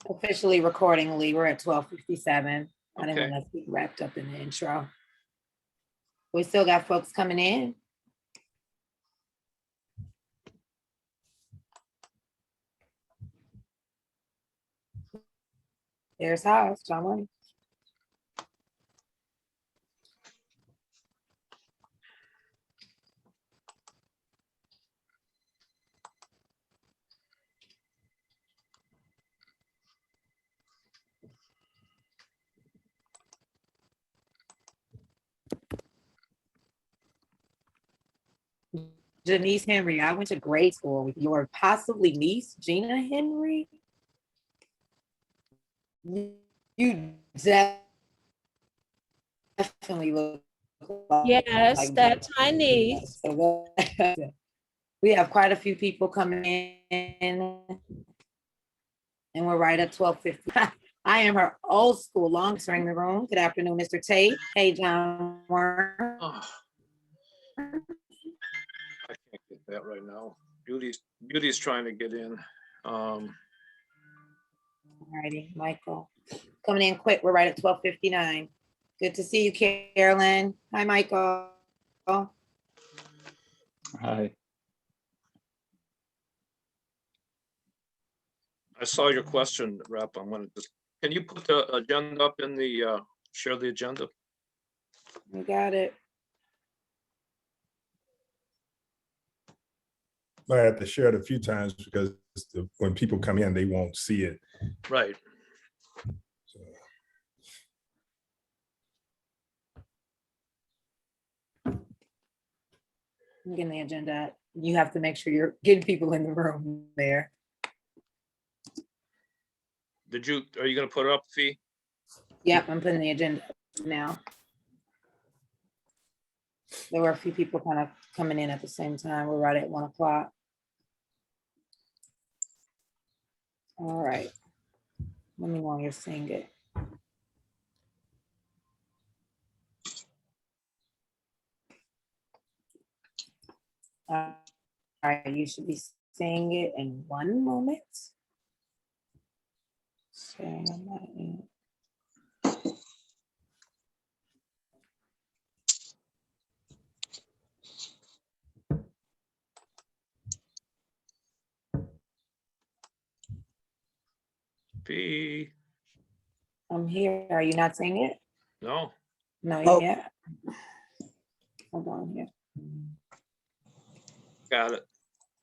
Officially recording, Lee. We're at 12:57. I didn't Okay. want to get wrapped up in the intro. We still got folks coming in. There's House, John Williams. Janice Henry, I went to grade school with your possibly niece, Gina Henry. You definitely look Yes, like that's my niece. We have quite a few people coming in, and we're right at 12:50. I am her old school longest ring the room. Good afternoon, Mr. Tate. Hey, John Warren. Oh. I can't get that right now. Beauty's trying to get in. Alrighty, Michael. Coming in quick. We're right at 12:59. Good to see you, Carolyn. Hi, Michael. Hi. I saw your question, Rep. I'm gonna just, can you put the agenda up in the, share the agenda? We got it. I have to share it a few times because when people come in, they won't see it. Right. So, I'm getting the agenda. You have to make sure you're getting people in the room there. Are you gonna put it up, Fee? Yep, I'm putting the agenda now. There were a few people kind of coming in at the same time. We're right at 1 o'clock. All right. Let me know you're seeing it. All right, you should be seeing it in 1 moment. Sharing on my end. Fee? I'm here. Are you not seeing it? No. No, Oh. yeah. Hold on here. Got it.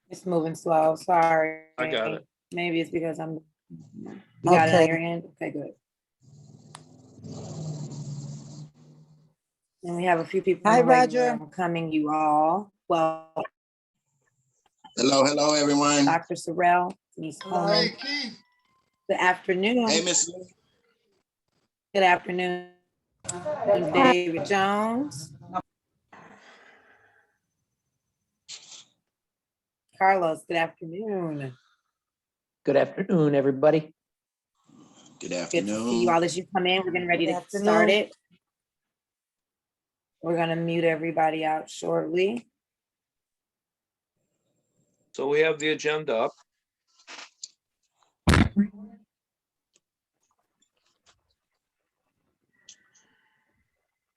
It's moving slow. Sorry. I got it. Maybe it's because I'm. You got it on Okay. your end? Okay, good. And we have a few people. Hi, in the waiting Roger. room coming, you all. Well, Hello, everyone. Dr. Sorrell, Denise Coleman. Good afternoon. Hey, Miss. Good afternoon, David Jones. Carlos, good afternoon. Good afternoon, everybody. Good Good to see you afternoon. all as you come in. We're getting ready Good to afternoon. start it. We're gonna mute everybody out shortly. So we have the agenda up.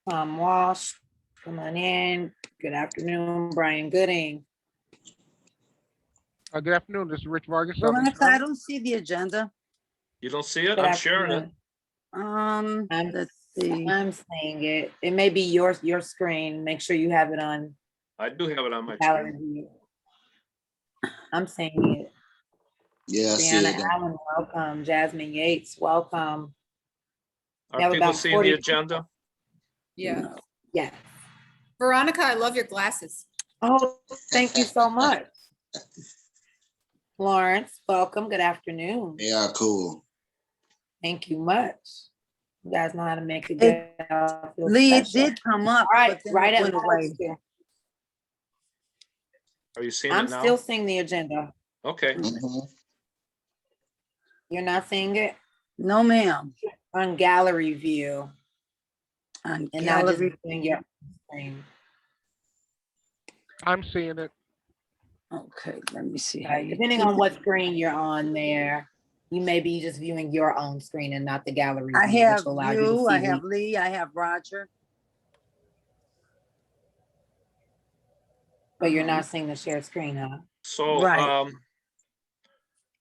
Tom Walsh, come on in. Good afternoon, Brian Gooding. Good afternoon, this is Rich Vargas. Veronica, I don't see the agenda. You don't see it? Good I'm sharing it. afternoon. Let's see. I'm saying it. It may be your screen. Make sure you have it on I do have it on my gallery screen. view. I'm saying it. Yeah, I see Brianna it. Allen, welcome. Jasmine Yates, welcome. We Are have people about seeing 40 the agenda? Yeah. Yeah. Veronica, I love your glasses. Oh, thank you so much. Florence, welcome. Good afternoon. They are cool. Thank you much. You guys know how to make it good. Lee, it did come up. All right, but then right it at went away. Are you seeing I'm it now? still seeing the agenda. Okay. Mhm. You're not seeing it No, ma'am. on gallery view On and not just gallery. doing your screen. I'm seeing it. Okay, let me see how Right, you. depending on what screen you're on there, you may be just viewing your own screen and not the gallery. I view, have which will allow you to you, I see have Lee, I have Roger. but you're not seeing the shared screen, huh? So, Right.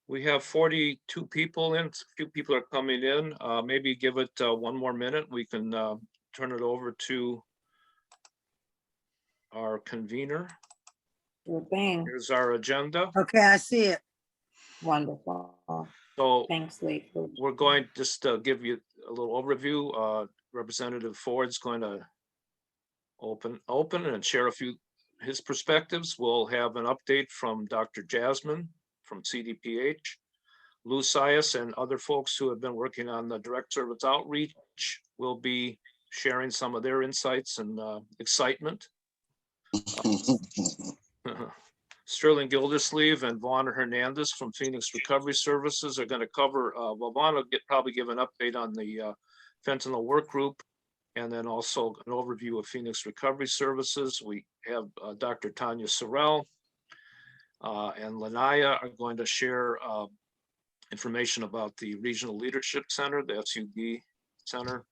we have 42 people in, a few people are coming in. Maybe give it one more minute. We can turn it over to our convener. Sure thing. Here's our agenda. Okay, I see it. Wonderful. So Thanks, Lee. we're going just to give you a little overview. Representative Ford's going to open and share a few his perspectives. We'll have an update from Dr. Jasmine from CDPH. Lou Sias and other folks who have been working on the direct service outreach will be sharing some of their insights and excitement. Sterling Gildersleeve and Vaughn Hernandez from Phoenix Recovery Services are going to cover, well, Vaughn will probably give an update on the fentanyl work group, and then also an overview of Phoenix Recovery Services. We have Dr. Tanya Sorrell and Lanaya are going to share information about the Regional Leadership Center, the SUD Center.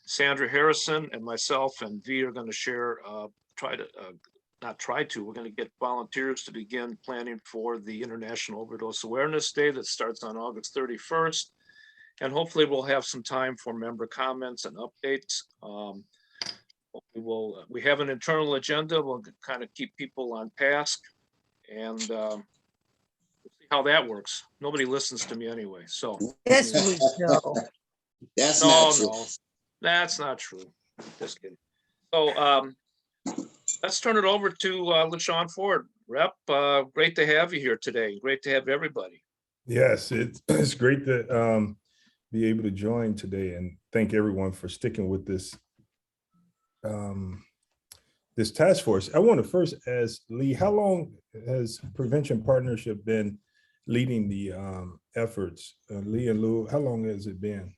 Sandra Harrison and myself and V are going to share, we're going to get volunteers to begin planning for the International Overdose Awareness Day that starts on August 31st. And hopefully we'll have some time for member comments and updates. We have an internal agenda. We'll kind of keep people on task and we'll see how that works. Nobody listens to me anyway, so. Yes, we do. That's not true. No, that's not true. Just kidding. So let's turn it over to LaShawn Ford. Rep, great to have you here today. Great to have everybody. Yes, it's great to be able to join today, and thank everyone for sticking with this this task force. I want to first ask Lee, how long has Prevention Partnership been leading the efforts? Lee and Lou, how long has it been?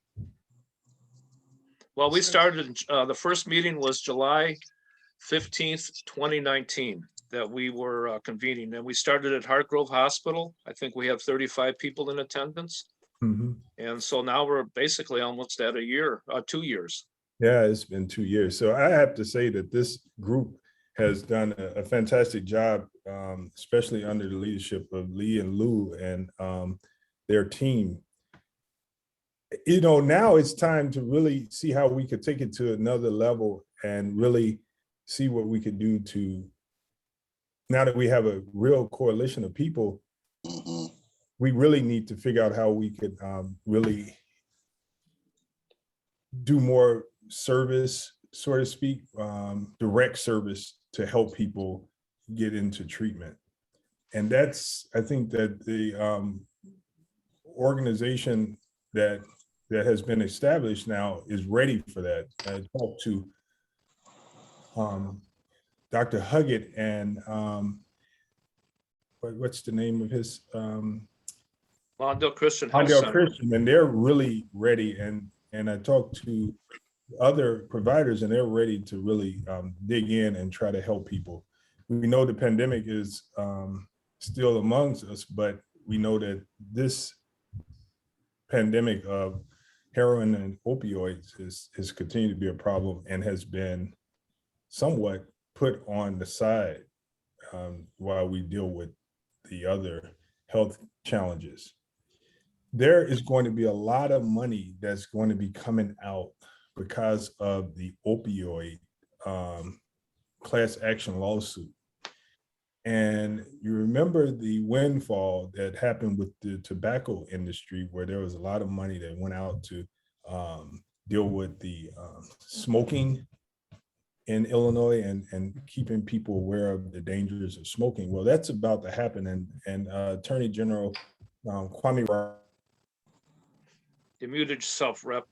Well, we started, the first meeting was July 15th, 2019, that we were convening, and we started at Hartgrove Hospital. I think we have 35 people in attendance. Mm-hmm. And so now we're basically almost at a year, 2 years. Yeah, it's been 2 years. So I have to say that this group has done a fantastic job, especially under the leadership of Lee and Lou and their team. You know, now it's time to really see how we could take it to another level and really see what we could do to, now that we have a real coalition of people, we really need to figure out how we could really do more service, so to speak, direct service to help people get into treatment. And that's, I think that the organization that has been established now is ready for that. I talked to Dr. Huggett and what's the name of his? Mondale Christian Health Mondale Center. Christian, and they're really ready. And I talked to other providers and they're ready to really dig in and try to help people. We know the pandemic is still amongst us, but we know that this pandemic of heroin and opioids has continued to be a problem and has been somewhat put on the side while we deal with the other health challenges. There is going to be a lot of money that's going to be coming out because of the opioid class action lawsuit. And you remember the windfall that happened with the tobacco industry, where there was a lot of money that went out to deal with the smoking in Illinois and keeping people aware of the dangers of smoking. Well, that's about to happen. And Attorney General Kwame Raoul. You muted yourself, Rep.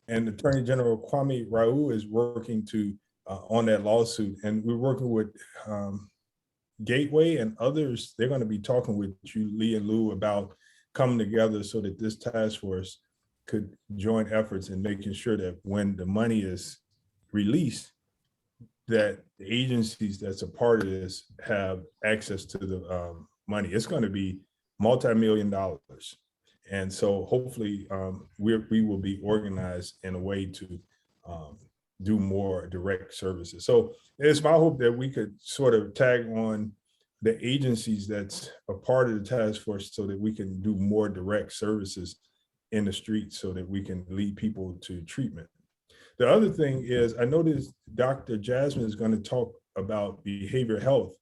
And Attorney General Kwame Raoul is working to on that lawsuit, and we're working with Gateway and others. They're going to be talking with you, Lee and Lou, about coming together so that this task force could join efforts in making sure that when the money is released, that the agencies that's a part of this have access to the money. It's going to be multi-million dollars. And so hopefully we will be organized in a way to do more direct services. So it's my hope that we could sort of tag on the agencies that's a part of the task force so that we can do more direct services in the streets so that we can lead people to treatment. The other thing is, I noticed Dr. Jasmine is going to talk about behavioral health.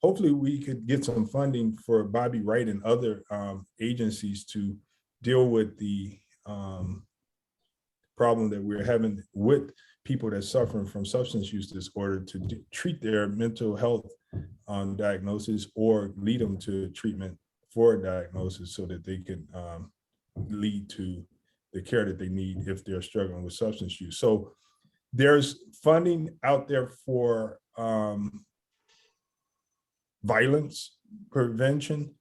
Hopefully we could get some funding for Bobby Wright and other agencies to deal with the problem that we're having with people that are suffering from substance use disorder to treat their mental health diagnosis or lead them to treatment for a diagnosis so that they can lead to the care that they need if they're struggling with substance use. So there's funding out there for violence prevention,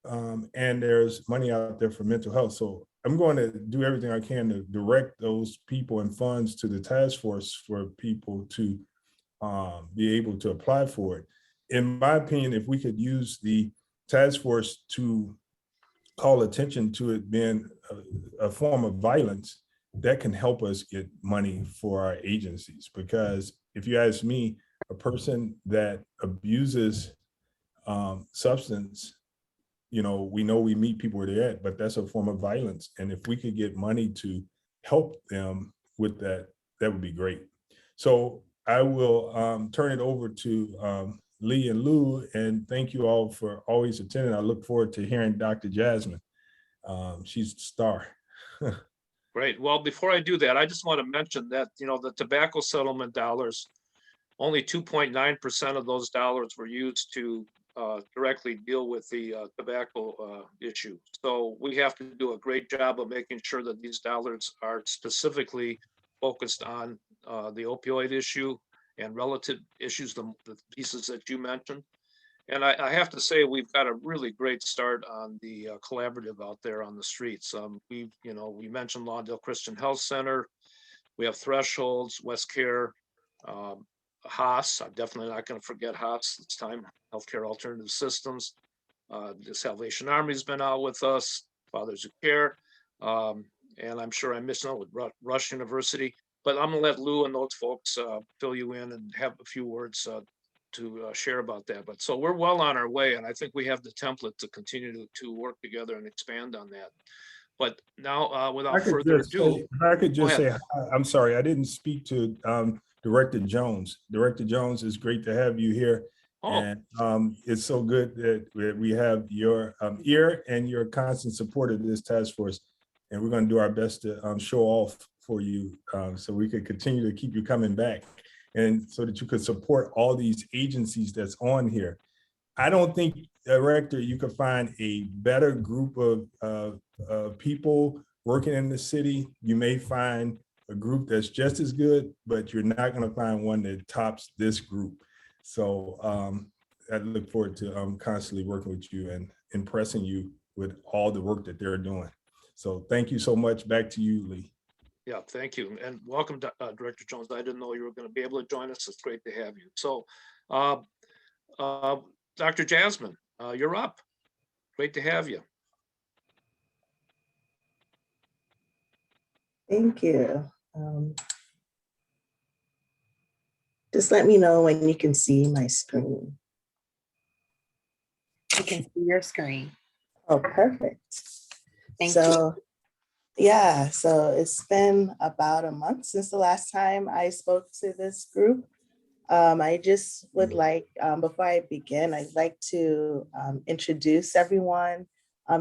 and there's money out there for mental health. So I'm going to do everything I can to direct those people and funds to the task force for people to be able to apply for it. In my opinion, if we could use the task force to call attention to it being a form of violence, that can help us get money for our agencies. Because if you ask me, a person that abuses substance, we know we meet people where they're at, but that's a form of violence. And if we could get money to help them with that, that would be great. So I will turn it over to Lee and Lou, and thank you all for always attending. I look forward to hearing Dr. Jasmine. She's the star. Great. Well, before I do that, I just want to mention that, the tobacco settlement dollars, only 2.9% of those dollars were used to directly deal with the tobacco issue. So we have to do a great job of making sure that these dollars are specifically focused on the opioid issue and relative issues, the pieces that you mentioned. And I have to say, we've got a really great start on the collaborative out there on the streets. We mentioned Lawndale Christian Health Center. We have Thresholds, West Care, Haas. I'm definitely not going to forget Haas this time. Healthcare Alternative Systems. The Salvation Army's been out with us. Fathers of Care, and I'm sure I missed out with Rush University. But I'm going to let Lou and those folks fill you in and have a few words to share about that. But so we're well on our way, and I think we have the template to continue to work together and expand on that. But now, without further ado, if I could just go say, ahead. I'm sorry, I didn't speak to Director Jones. Director Jones, it's great to have you here. Oh. And it's so good that we have your ear and your constant support of this task force. And we're going to do our best to show off for you so we could continue to keep you coming back and so that you could support all these agencies that's on here. I don't think, Director, you could find a better group of people working in the city. You may find a group that's just as good, but you're not going to find one that tops this group. So I look forward to constantly working with you and impressing you with all the work that they're doing. So thank you so much. Back to you, Lee. Yeah, thank you. And welcome, Director Jones. I didn't know you were going to be able to join us. It's great to have you. So, Dr. Jasmine, you're up. Great to have you. Thank you. Just let me know when you can see my screen. You can see your screen. Oh, perfect. Thank So, yeah, so it's been about a month since the last time I spoke to this group. I just would like, before I begin, I'd like to introduce everyone.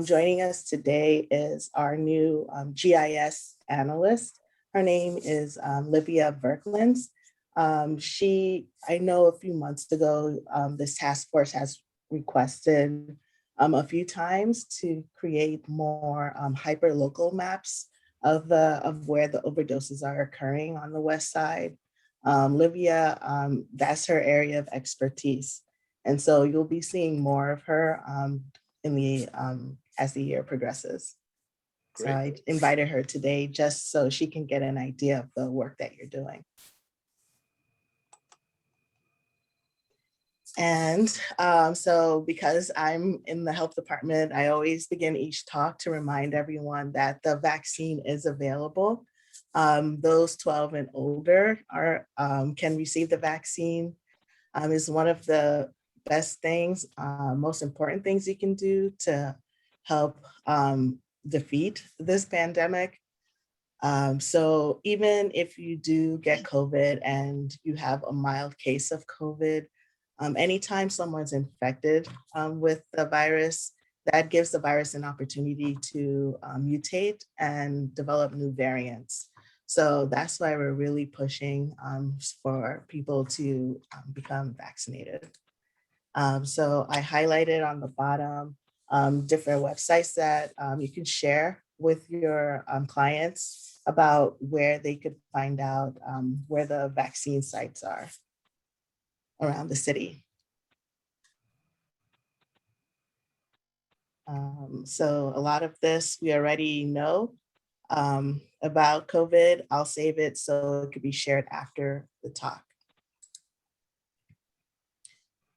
Joining us today is our new GIS analyst. Her name is Livia Verklands. I know a few months ago, this task force has requested a few times to create more hyper-local maps of where the overdoses are occurring on the West Side. Livia, that's her area of expertise. And so you'll be seeing more of her as the year progresses. Great. So I invited her today just so she can get an idea of the work that you're doing. And so because I'm in the health department, I always begin each talk to remind everyone that the vaccine is available. Those 12 and older can receive the vaccine. Is one of the best things, most important things you can do to help defeat this pandemic. So even if you do get COVID and you have a mild case of COVID, anytime someone's infected with the virus, that gives the virus an opportunity to mutate and develop new variants. So that's why we're really pushing for people to become vaccinated. So I highlighted on the bottom different websites that you can share with your clients about where they could find out where the vaccine sites are around the city. So a lot of this we already know about COVID. I'll save it so it could be shared after the talk.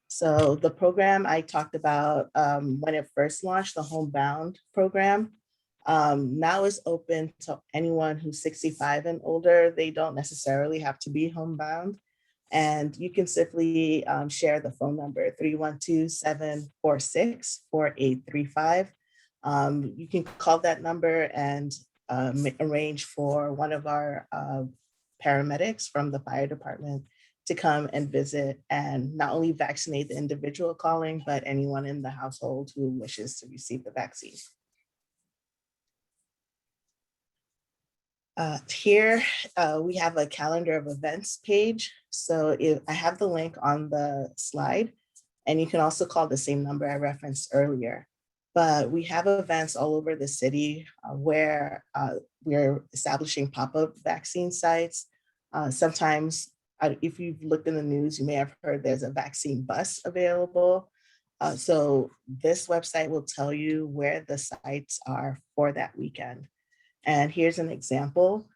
So the program I talked about when it first launched, the Homebound program, now is open to anyone who's 65 and older. They don't necessarily have to be homebound. And you can simply share the phone number 312-746-4835. You can call that number and arrange for one of our paramedics from the fire department to come and visit and not only vaccinate the individual calling, but anyone in the household who wishes to receive the vaccine. Here, we have a calendar of events page. So I have the link on the slide, and you can also call the same number I referenced earlier. But we have events all over the city where we're establishing pop-up vaccine sites. Sometimes, if you've looked in the news, you may have heard there's a vaccine bus available. So this website will tell you where the sites are for that weekend. And here's an example.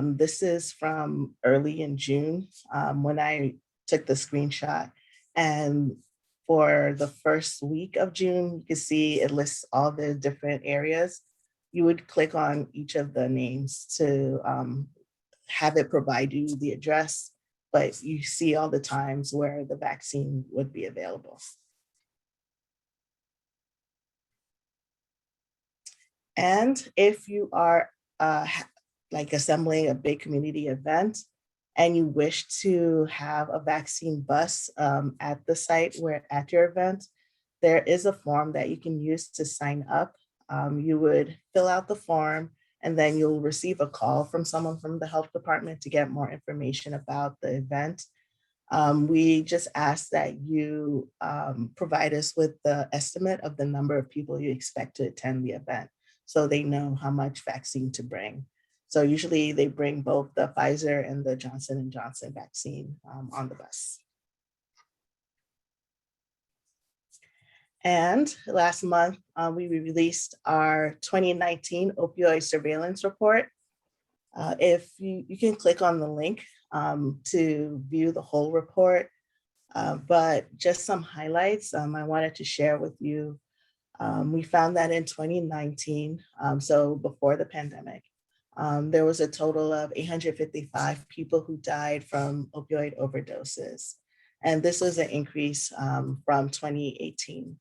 This is from early in June when I took the screenshot. And for the first week of June, you can see it lists all the different areas. You would click on each of the names to have it provide you the address, but you see all the times where the vaccine would be available. And if you are like assembling a big community event and you wish to have a vaccine bus at the site where at your event, there is a form that you can use to sign up. You would fill out the form and then you'll receive a call from someone from the health department to get more information about the event. We just ask that you provide us with the estimate of the number of people you expect to attend the event so they know how much vaccine to bring. So usually they bring both the Pfizer and the Johnson & Johnson vaccine on the bus. And last month, we released our 2019 opioid surveillance report. If you can click on the link to view the whole report, but just some highlights I wanted to share with you. We found that in 2019, so before the pandemic, there was a total of 855 people who died from opioid overdoses. And this was an increase from 2018.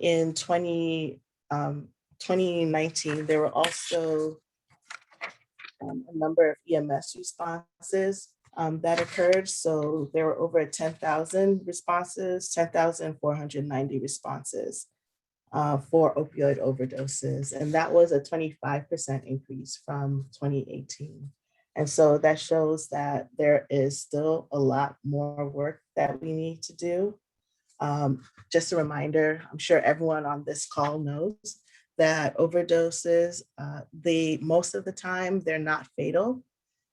In 2019, there were also a number of EMS responses that occurred. So there were over 10,000 responses, 10,490 responses for opioid overdoses. And that was a 25% increase from 2018. And so that shows that there is still a lot more work that we need to do. Just a reminder, I'm sure everyone on this call knows that overdoses, most of the time, they're not fatal,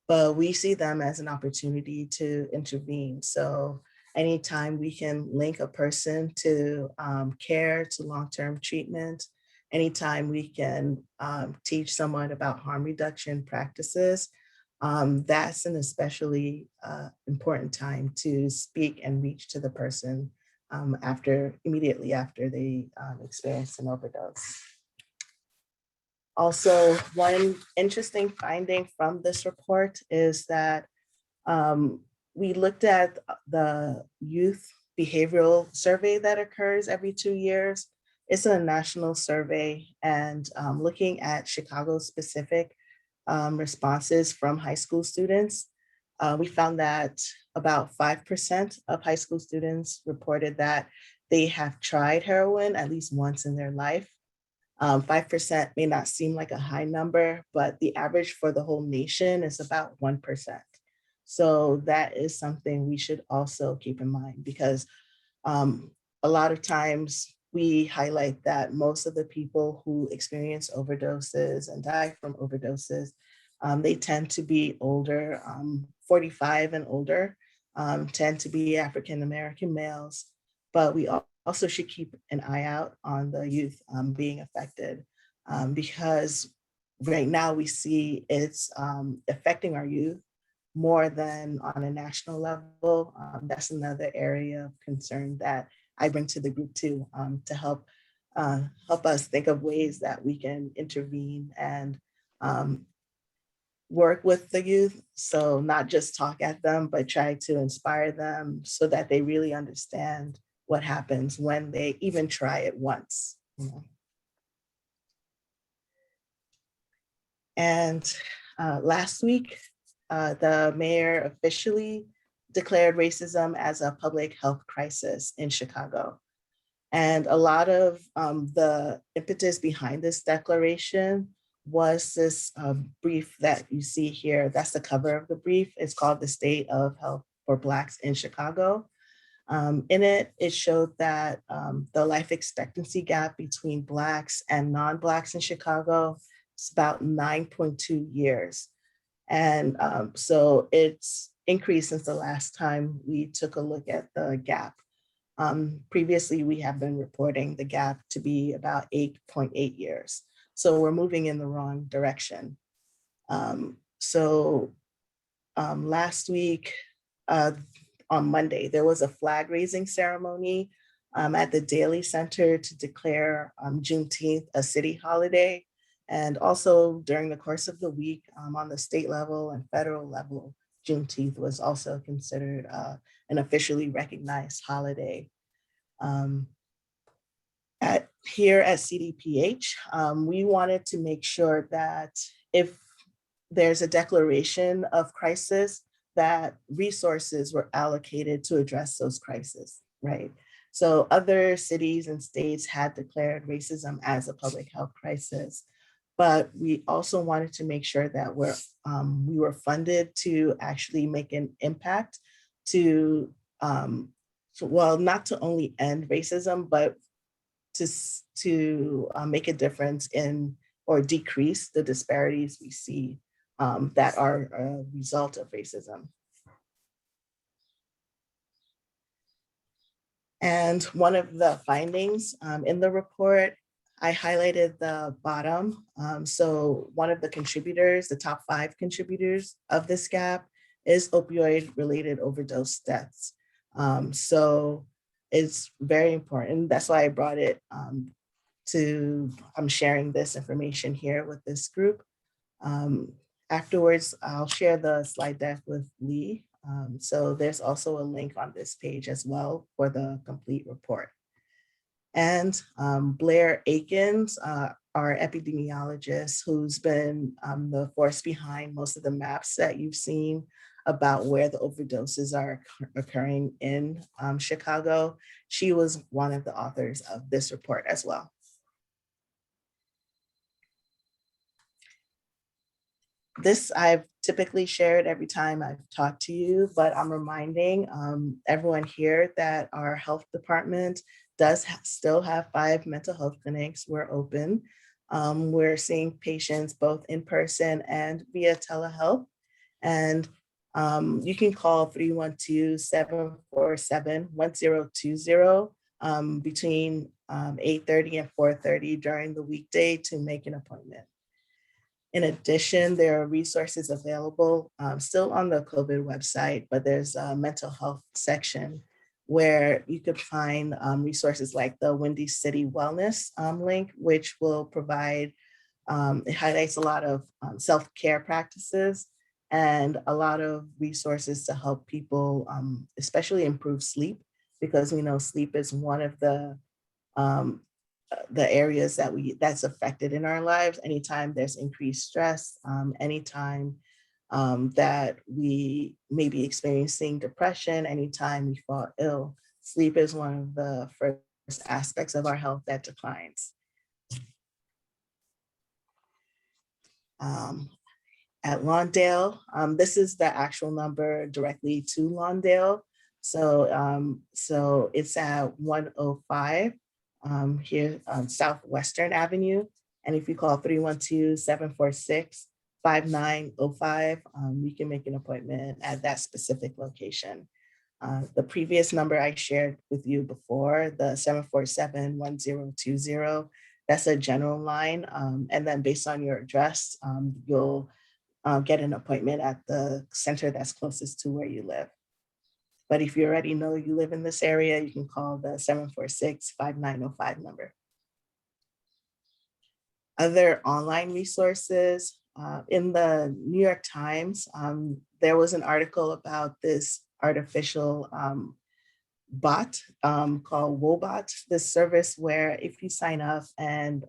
but we see them as an opportunity to intervene. So anytime we can link a person to care, to long-term treatment, anytime we can teach someone about harm reduction practices, that's an especially important time to speak and reach to the person immediately after they experience an overdose. Also, one interesting finding from this report is that we looked at the youth behavioral survey that occurs every 2 years. It's a national survey, and looking at Chicago specific responses from high school students, we found that about 5% of high school students reported that they have tried heroin at least once in their life. 5% may not seem like a high number, but the average for the whole nation is about 1%. So that is something we should also keep in mind, because a lot of times we highlight that most of the people who experience overdoses and die from overdoses, they tend to be older, 45 and older, tend to be African-American males, but we also should keep an eye out on the youth being affected, because right now we see it's affecting our youth more than on a national level. That's another area of concern that I bring to the group too, to help us think of ways that we can intervene and work with the youth. So not just talk at them, but try to inspire them so that they really understand what happens when they even try it once. And last week, the mayor officially declared racism as a public health crisis in Chicago. And a lot of the impetus behind this declaration was this brief that you see here. That's the cover of the brief. It's called The State of Health for Blacks in Chicago. In it, it showed that the life expectancy gap between Blacks and non-Blacks in Chicago is about 9.2 years. And so it's increased since the last time we took a look at the gap. Previously, we have been reporting the gap to be about 8.8 years. So we're moving in the wrong direction. Last week, on Monday, there was a flag raising ceremony at the Daly Center to declare Juneteenth a city holiday. And also during the course of the week, on the state level and federal level, Juneteenth was also considered an officially recognized holiday. Here at CDPH, we wanted to make sure that if there's a declaration of crisis, that resources were allocated to address those crises, right? So other cities and states had declared racism as a public health crisis, but we also wanted to make sure that we were funded to actually make an impact to, not to only end racism, but to make a difference in or decrease the disparities we see that are a result of racism. And one of the findings in the report, I highlighted the bottom. So one of the contributors, the top 5 contributors of this gap is opioid-related overdose deaths. So it's very important. That's why I brought it I'm sharing this information here with this group. Afterwards, I'll share the slide deck with Lee. So there's also a link on this page as well for the complete report. And Blair Akins, our epidemiologist, who's been the force behind most of the maps that you've seen about where the overdoses are occurring in Chicago. She was one of the authors of this report as well. This I've typically shared every time I've talked to you, but I'm reminding everyone here that our health department does still have 5 mental health clinics. We're open. We're seeing patients both in person and via telehealth. And you can call 312-747-1020 between 8:30 and 4:30 during the weekday to make an appointment. In addition, there are resources available still on the COVID website, but there's a mental health section where you could find resources like the Windy City Wellness link, which will provide, it highlights a lot of self-care practices and a lot of resources to help people, especially improve sleep, because we know sleep is one of the areas that's affected in our lives. Anytime there's increased stress, anytime that we may be experiencing depression, anytime we fall ill, sleep is one of the first aspects of our health that declines. At Lawndale, this is the actual number directly to Lawndale. So it's at 105 here on Southwestern Avenue. And if you call 312-746-5905, you can make an appointment at that specific location. The previous number I shared with you before, the 747-1020, that's a general line. And then based on your address, you'll get an appointment at the center that's closest to where you live. But if you already know you live in this area, you can call the 746-5905 number. Other online resources, in the New York Times, there was an article about this artificial bot called Wobot, this service where if you sign up and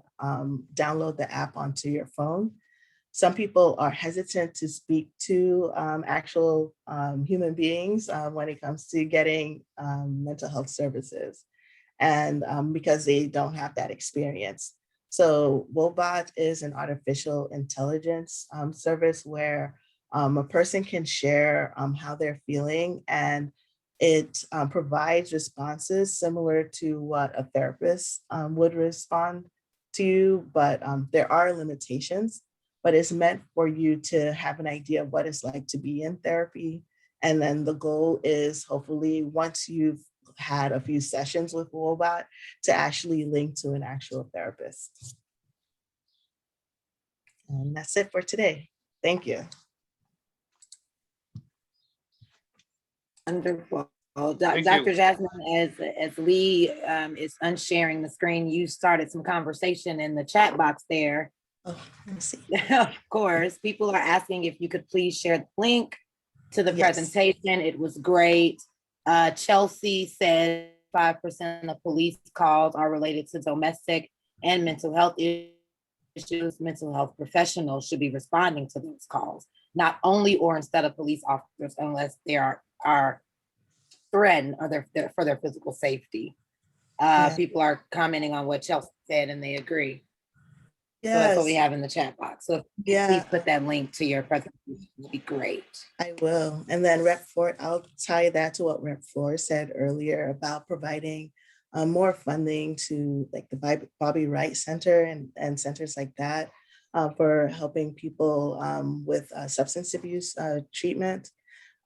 download the app onto your phone, some people are hesitant to speak to actual human beings when it comes to getting mental health services, and because they don't have that experience. So Wobot is an artificial intelligence service where a person can share how they're feeling, and it provides responses similar to what a therapist would respond to you, but there are limitations. But it's meant for you to have an idea of what it's like to be in therapy. And then the goal is hopefully once you've had a few sessions with Wobot to actually link to an actual therapist. And that's it for today. Thank you. Wonderful. Thank Dr. you. Jasmine, as Lee is unsharing the screen, you started some conversation in the chat box there. Oh, let me see. Of course, people are asking if you could please share the link to the Yes. presentation. It was great. Chelsea said 5% of police calls are related to domestic and mental health issues. Mental health professionals should be responding to those calls, not only or instead of police officers, unless they are threatened or for their physical safety. Yeah. People are commenting on what Chelsea said and they agree. So that's Yes. what we have in the chat box. So Yeah. please put that link to your presentation. It'd be great. I will. And then Rep Ford, I'll tie that to what Rep Ford said earlier about providing more funding to like the Bobby Wright Center and centers like that for helping people with substance abuse treatment.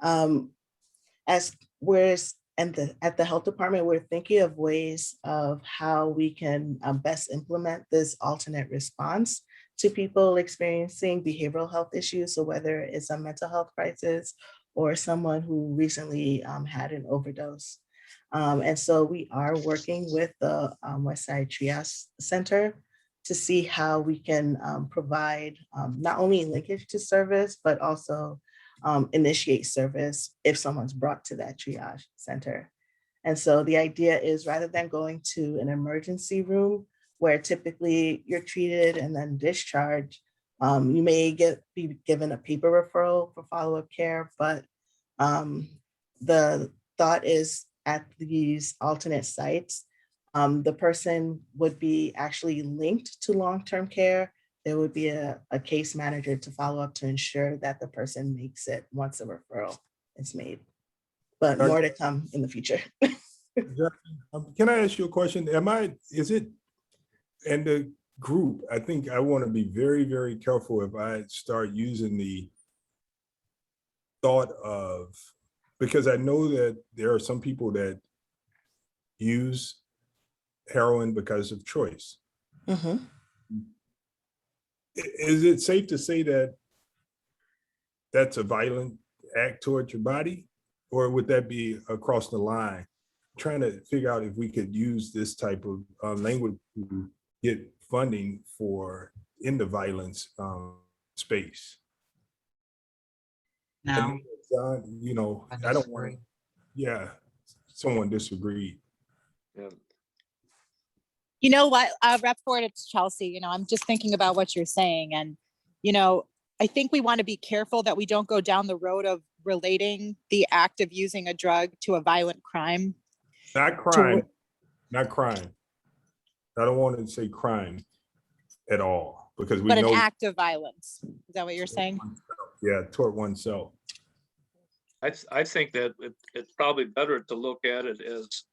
As we're at the health department, we're thinking of ways of how we can best implement this alternate response to people experiencing behavioral health issues. So whether it's a mental health crisis or someone who recently had an overdose. And so we are working with the Westside Triage Center to see how we can provide not only linkage to service, but also initiate service if someone's brought to that triage center. And so the idea is rather than going to an emergency room where typically you're treated and then discharged, you may be given a paper referral for follow-up care, but the thought is at these alternate sites, the person would be actually linked to long-term care. There would be a case manager to follow up to ensure that the person makes it once a referral is made. But more to come in the future. Can I ask you a question? Is it in the group? I think I want to be very, very careful if I start using the thought of, because I know that there are some people that use heroin because of choice. Mm-hmm. Is it safe to say that that's a violent act towards your body? Or would that be across the line? Trying to figure out if we could use this type of language to get funding for in the violence space. No, And, you know, I I don't want, disagree. yeah, someone disagreed. Yeah. You know what, Rep Ford, it's Chelsea. I'm just thinking about what you're saying. And, I think we want to be careful that we don't go down the road of relating the act of using a drug to a violent crime. Not crime, not crime. I don't want to say crime at all because we But an know, act of violence. Is that what you're saying? yeah, toward oneself. I think that it's probably better to look at it as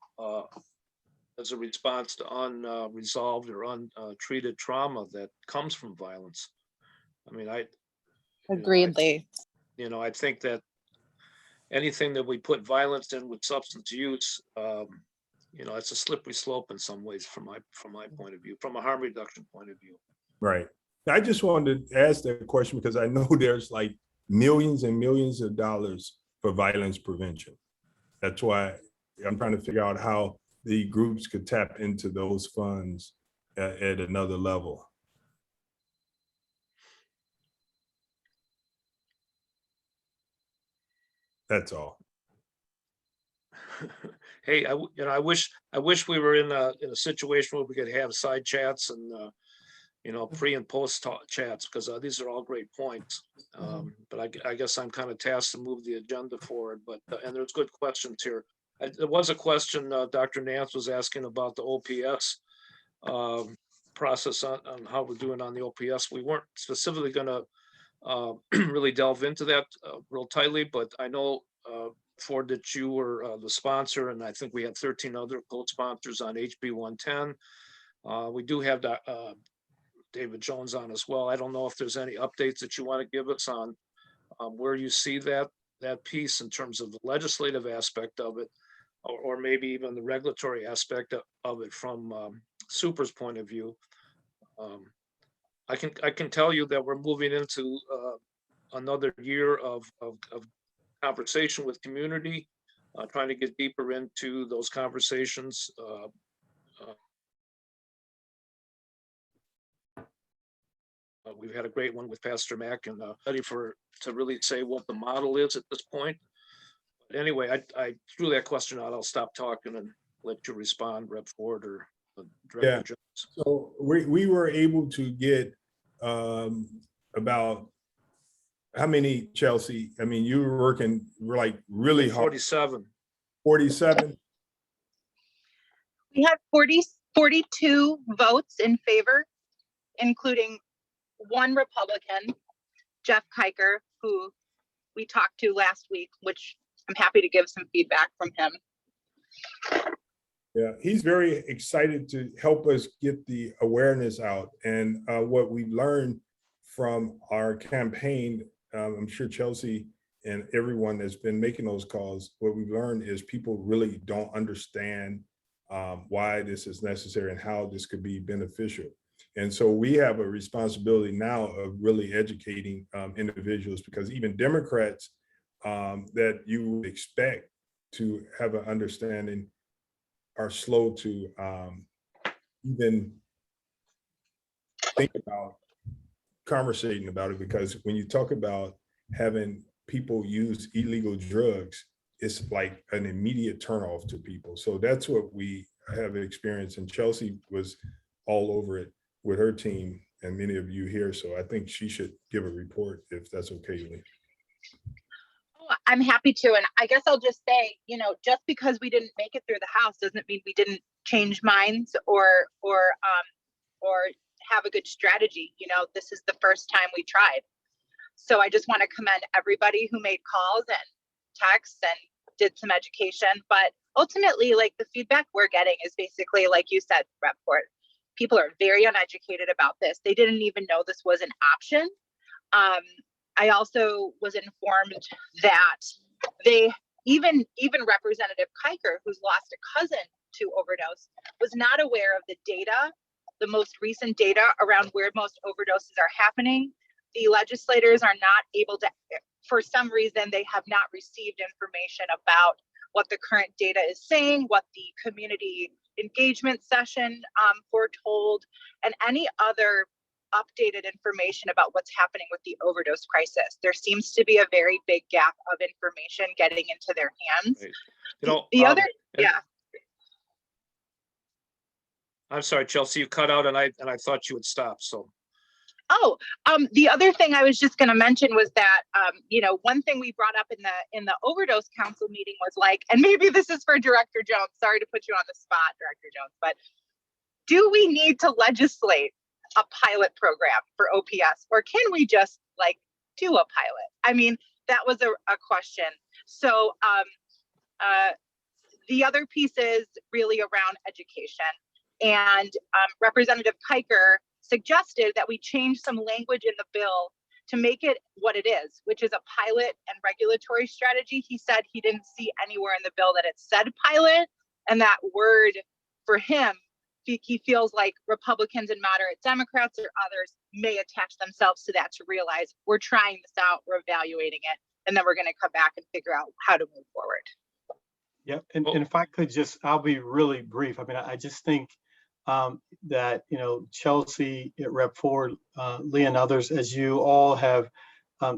a response to unresolved or untreated trauma that comes from violence. I mean, Agreedly. I think that anything that we put violence in with substance use, it's a slippery slope in some ways from my point of view, from a harm reduction point of view. Right. I just wanted to ask that question because I know there's like millions and millions of dollars for violence prevention. That's why I'm trying to figure out how the groups could tap into those funds at another level. That's all. Hey, I wish we were in a situation where we could have side chats and pre and post chats, because these are all great points. But I guess I'm kind of tasked to move the agenda forward. But and there's good questions here. There was a question Dr. Nance was asking about the OPS process on how we're doing on the OPS. We weren't specifically going to really delve into that real tightly, but I know Ford that you were the sponsor, and I think we had 13 other co-sponsors on HB 110. We do have David Jones on as well. I don't know if there's any updates that you want to give us on where you see that piece in terms of the legislative aspect of it, or maybe even the regulatory aspect of it from Super's point of view. I can tell you that we're moving into another year of conversation with community, trying to get deeper into those conversations. We've had a great one with Pastor Mack, and ready to really say what the model is at this point. But anyway, I threw that question out. I'll stop talking and let you respond, Rep Ford or Director Jones. So we were able to get about how many, Chelsea? I mean, you were working like really hard. 47. 47. We had 42 votes in favor, including one Republican, Jeff Kiker, who we talked to last week, which I'm happy to give some feedback from him. Yeah, he's very excited to help us get the awareness out. And what we learned from our campaign, I'm sure Chelsea and everyone that's been making those calls, what we've learned is people really don't understand why this is necessary and how this could be beneficial. And so we have a responsibility now of really educating individuals, because even Democrats that you would expect to have an understanding are slow to even think about conversating about it, because when you talk about having people use illegal drugs, it's like an immediate turnoff to people. So that's what we have experienced, and Chelsea was all over it with her team and many of you here. So I think she should give a report if that's okay, Lee. I'm happy to. And I guess I'll just say, just because we didn't make it through the House doesn't mean we didn't change minds or have a good strategy. This is the first time we tried. So I just want to commend everybody who made calls and texts and did some education. But ultimately, like, the feedback we're getting is basically, like you said, Rep Ford, people are very uneducated about this. They didn't even know this was an option. I also was informed that even Representative Kiker, who's lost a cousin to overdose, was not aware of the data the most recent data around where most overdoses are happening. The legislators are not able to, for some reason, they have not received information about what the current data is saying, what the community engagement session foretold, and any other updated information about what's happening with the overdose crisis. There seems to be a very big gap of information getting into their hands. Right. You know, The other, and- yeah. I'm sorry, Chelsea, you cut out and I thought you would stop, so. Oh, the other thing I was just going to mention was that, you know, one thing we brought up in the overdose council meeting was like, and maybe this is for Director Jones. Sorry to put you on the spot, Director Jones, but do we need to legislate a pilot program for OPS, or can we just like do a pilot? I mean, that was a question. So the other piece is really around education, and Representative Kiker suggested that we change some language in the bill to make it what it is, which is a pilot and regulatory strategy. He said he didn't see anywhere in the bill that it said pilot, and that word for him, he feels like Republicans and moderate Democrats or others may attach themselves to that to realize we're trying this out, we're evaluating it, and then we're going to come back and figure out how to move forward. Yep, and if I could just, I'll be really brief. I mean, I just think that, you know, Chelsea, Rep. Ford, Lee, and others, as you all have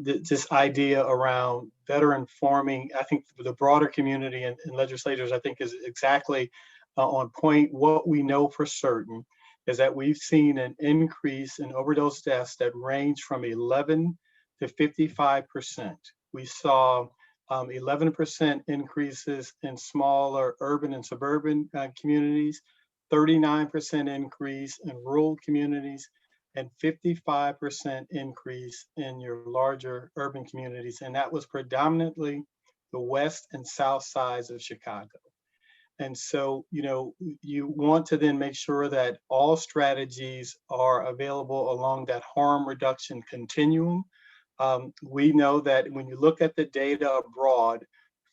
this idea around better informing, I think the broader community and legislators, I think is exactly on point. What we know for certain is that we've seen an increase in overdose deaths that range from 11 to 55%. We saw 11% increases in smaller urban and suburban communities, 39% increase in rural communities, and 55% increase in your larger urban communities. And that was predominantly the west and south sides of Chicago. And so, you know, you want to then make sure that all strategies are available along that harm reduction continuum. We know that when you look at the data abroad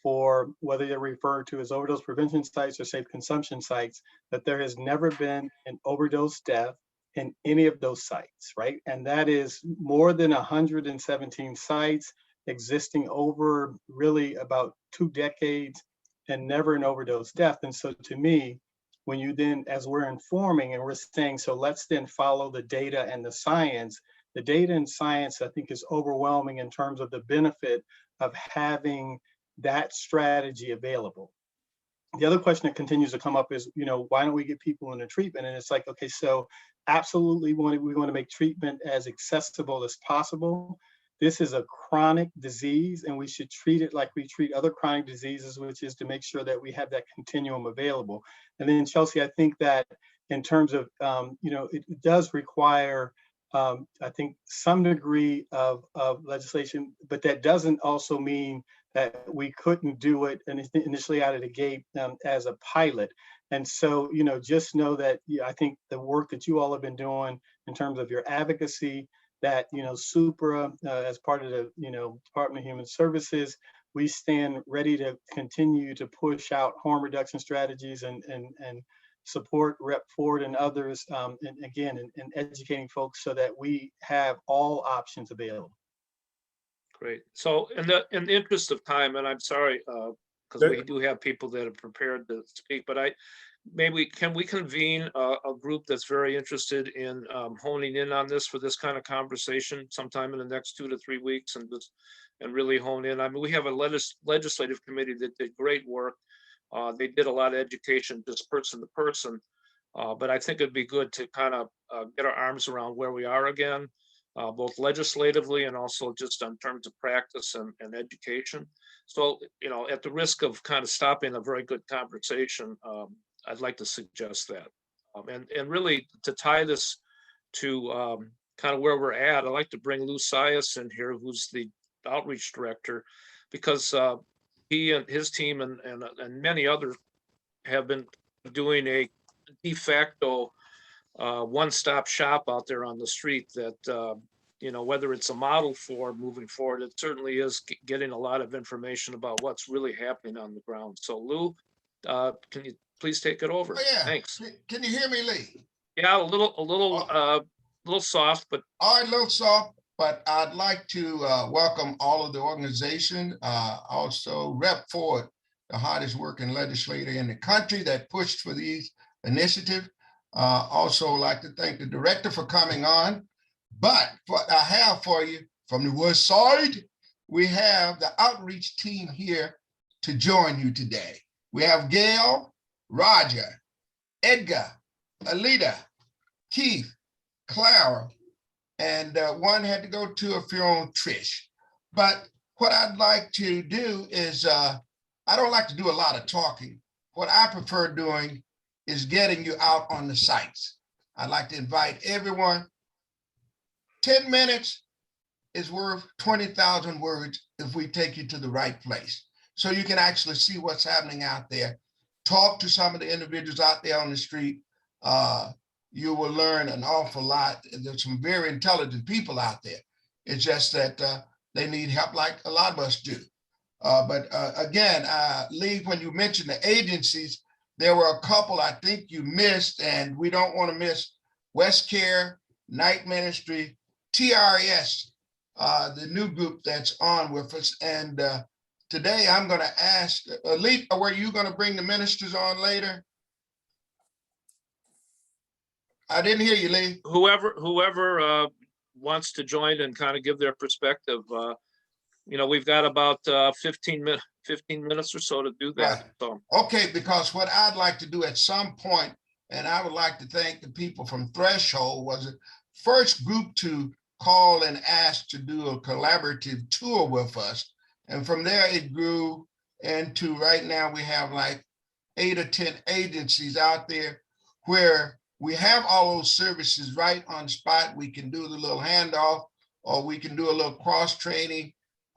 for whether they're referred to as overdose prevention sites or safe consumption sites, that there has never been an overdose death in any of those sites, right? And that is more than 117 sites existing over really about 2 decades and never an overdose death. And so to me, when you then, as we're informing and we're saying, so let's then follow the data and the science, the data and science, I think, is overwhelming in terms of the benefit of having that strategy available. The other question that continues to come up is, you know, why don't we get people into treatment? And it's like, okay, so absolutely we want to make treatment as accessible as possible. This is a chronic disease, and we should treat it like we treat other chronic diseases, which is to make sure that we have that continuum available. And then, Chelsea, I think that in terms of, you know, it does require, I think, some degree of legislation, but that doesn't also mean that we couldn't do it initially out of the gate as a pilot. And so, you know, just know that I think the work that you all have been doing in terms of your advocacy, that, you know, SUPRA, as part of the, you know, Department of Human Services, we stand ready to continue to push out harm reduction strategies and support Rep. Ford and others, and again, in educating folks so that we have all options available. Great. So in the interest of time, and I'm sorry, because we do have people that are prepared to speak, but can we convene a group that's very interested in honing in on this for this kind of conversation sometime in the next 2 to 3 weeks and really hone in? I mean, we have a legislative committee that did great work. They did a lot of education, just person to person, but I think it'd be good to kind of get our arms around where we are again, both legislatively and also just in terms of practice and education. So, you know, at the risk of kind of stopping a very good conversation, I'd like to suggest that. And really to tie this to kind of where we're at, I'd like to bring Lou Sias in here, who's the outreach director, because he and his team and many others have been doing a de facto one-stop shop out there on the street that, you know, whether it's a model for moving forward, it certainly is getting a lot of information about what's really happening on the ground. So Lou, can you please take it over? Oh, yeah. Thanks. Can you hear me, Lee? Yeah, a little soft, but All right, a little soft, but I'd like to welcome all of the organization. Also, Rep. Ford, the hardest working legislator in the country that pushed for these initiatives. Also like to thank the director for coming on. But what I have for you from the west side, we have the outreach team here to join you today. We have Gail, Roger, Edgar, Alita, Keith, Clara, and one had to go to a funeral, Trish. But what I'd like to do is, I don't like to do a lot of talking. What I prefer doing is getting you out on the sites. I'd like to invite everyone. 10 minutes is worth 20,000 words if we take you to the right place. So you can actually see what's happening out there. Talk to some of the individuals out there on the street. You will learn an awful lot. There's some very intelligent people out there. It's just that they need help like a lot of us do. But again, Lee, when you mentioned the agencies, there were a couple I think you missed, and we don't want to miss West Care, Night Ministry, TRS, the new group that's on with us. And today I'm going to ask, Lee, were you going to bring the ministers on later? I didn't hear you, Lee. whoever wants to join and kind of give their perspective, we've got about 15 minutes or so to do that. Right. So, Okay, because what I'd like to do at some point, and I would like to thank the people from Threshold, was the first group to call and ask to do a collaborative tour with us. And from there, it grew into right now we have like 8 or 10 agencies out there where we have all those services right on spot. We can do the little handoff, or we can do a little cross training,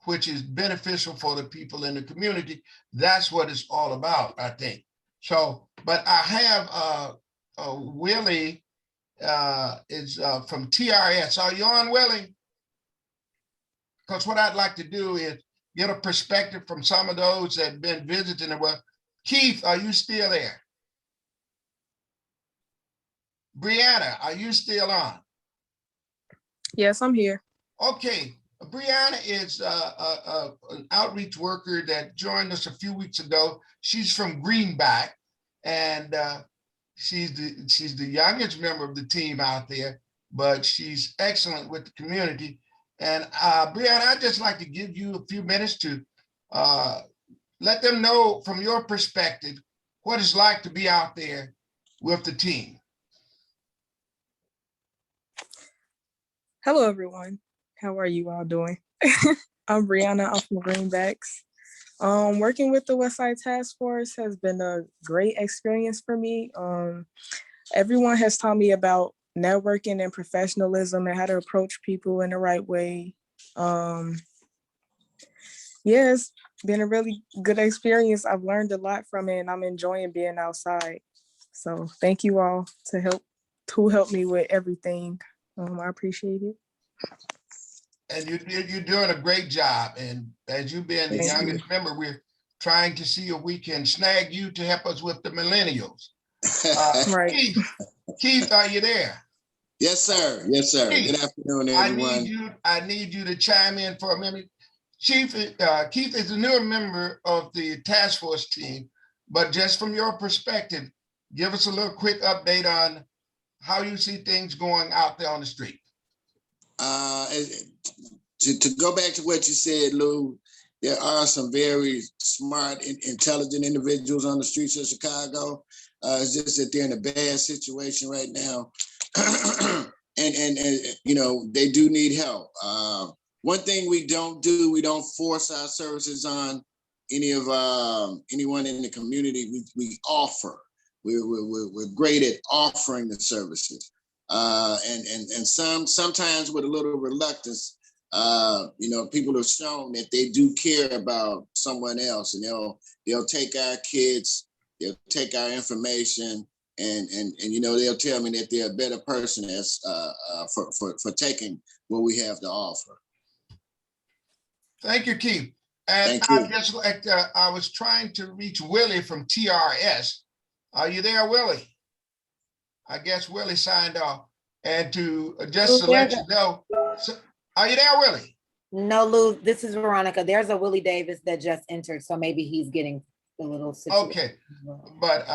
which is beneficial for the people in the community. That's what it's all about, I think. So, but I have Willie is from TRS. Are you on, Willie? Because what I'd like to do is get a perspective from some of those that have been visiting. Well, Keith, are you still there? Brianna, are you still on? Yes, I'm here. Okay, Brianna is an outreach worker that joined us a few weeks ago. She's from Greenback, and she's the youngest member of the team out there, but she's excellent with the community. And Brianna, I'd just like to give you a few minutes to let them know from your perspective what it's like to be out there with the team. Hello, everyone. How are you all doing? I'm Brianna. I'm from Greenbacks. Working with the Westside Task Force has been a great experience for me. Everyone has taught me about networking and professionalism and how to approach people in the right way. It's been a really good experience. I've learned a lot from it, and I'm enjoying being outside. So thank you all who helped me with everything. I appreciate it. And you're doing a great job. And as you being the Thank youngest member, we're trying to see if we can snag you to help us with the millennials. Right. Keith, are you there? Yes, sir. Yes, sir. Keith, Good afternoon, everyone. I need you to chime in for a minute. Chief, Keith is a newer member of the task force team, but just from your perspective, give us a little quick update on how you see things going out there on the street. To go back to what you said, Lou, there are some very smart and intelligent individuals on the streets of Chicago. It's just that they're in a bad situation right now. and they do need help. One thing we don't do, we don't force our services on anyone in the community. We offer. We're great at offering the services, and sometimes with a little reluctance. People have shown that they do care about someone else, and they'll take our kids, they'll take our information, and they'll tell me that they're a better person as for taking what we have to offer. Thank you, Keith. And Thank you. just like I was trying to reach Willie from TRS. Are you there, Willie? I guess Willie signed off. And to just to Lou, let there's you know, are you there, Willie? No, Lou, this is Veronica. There's a Willie Davis that just entered, so maybe he's getting a little situation. Okay, but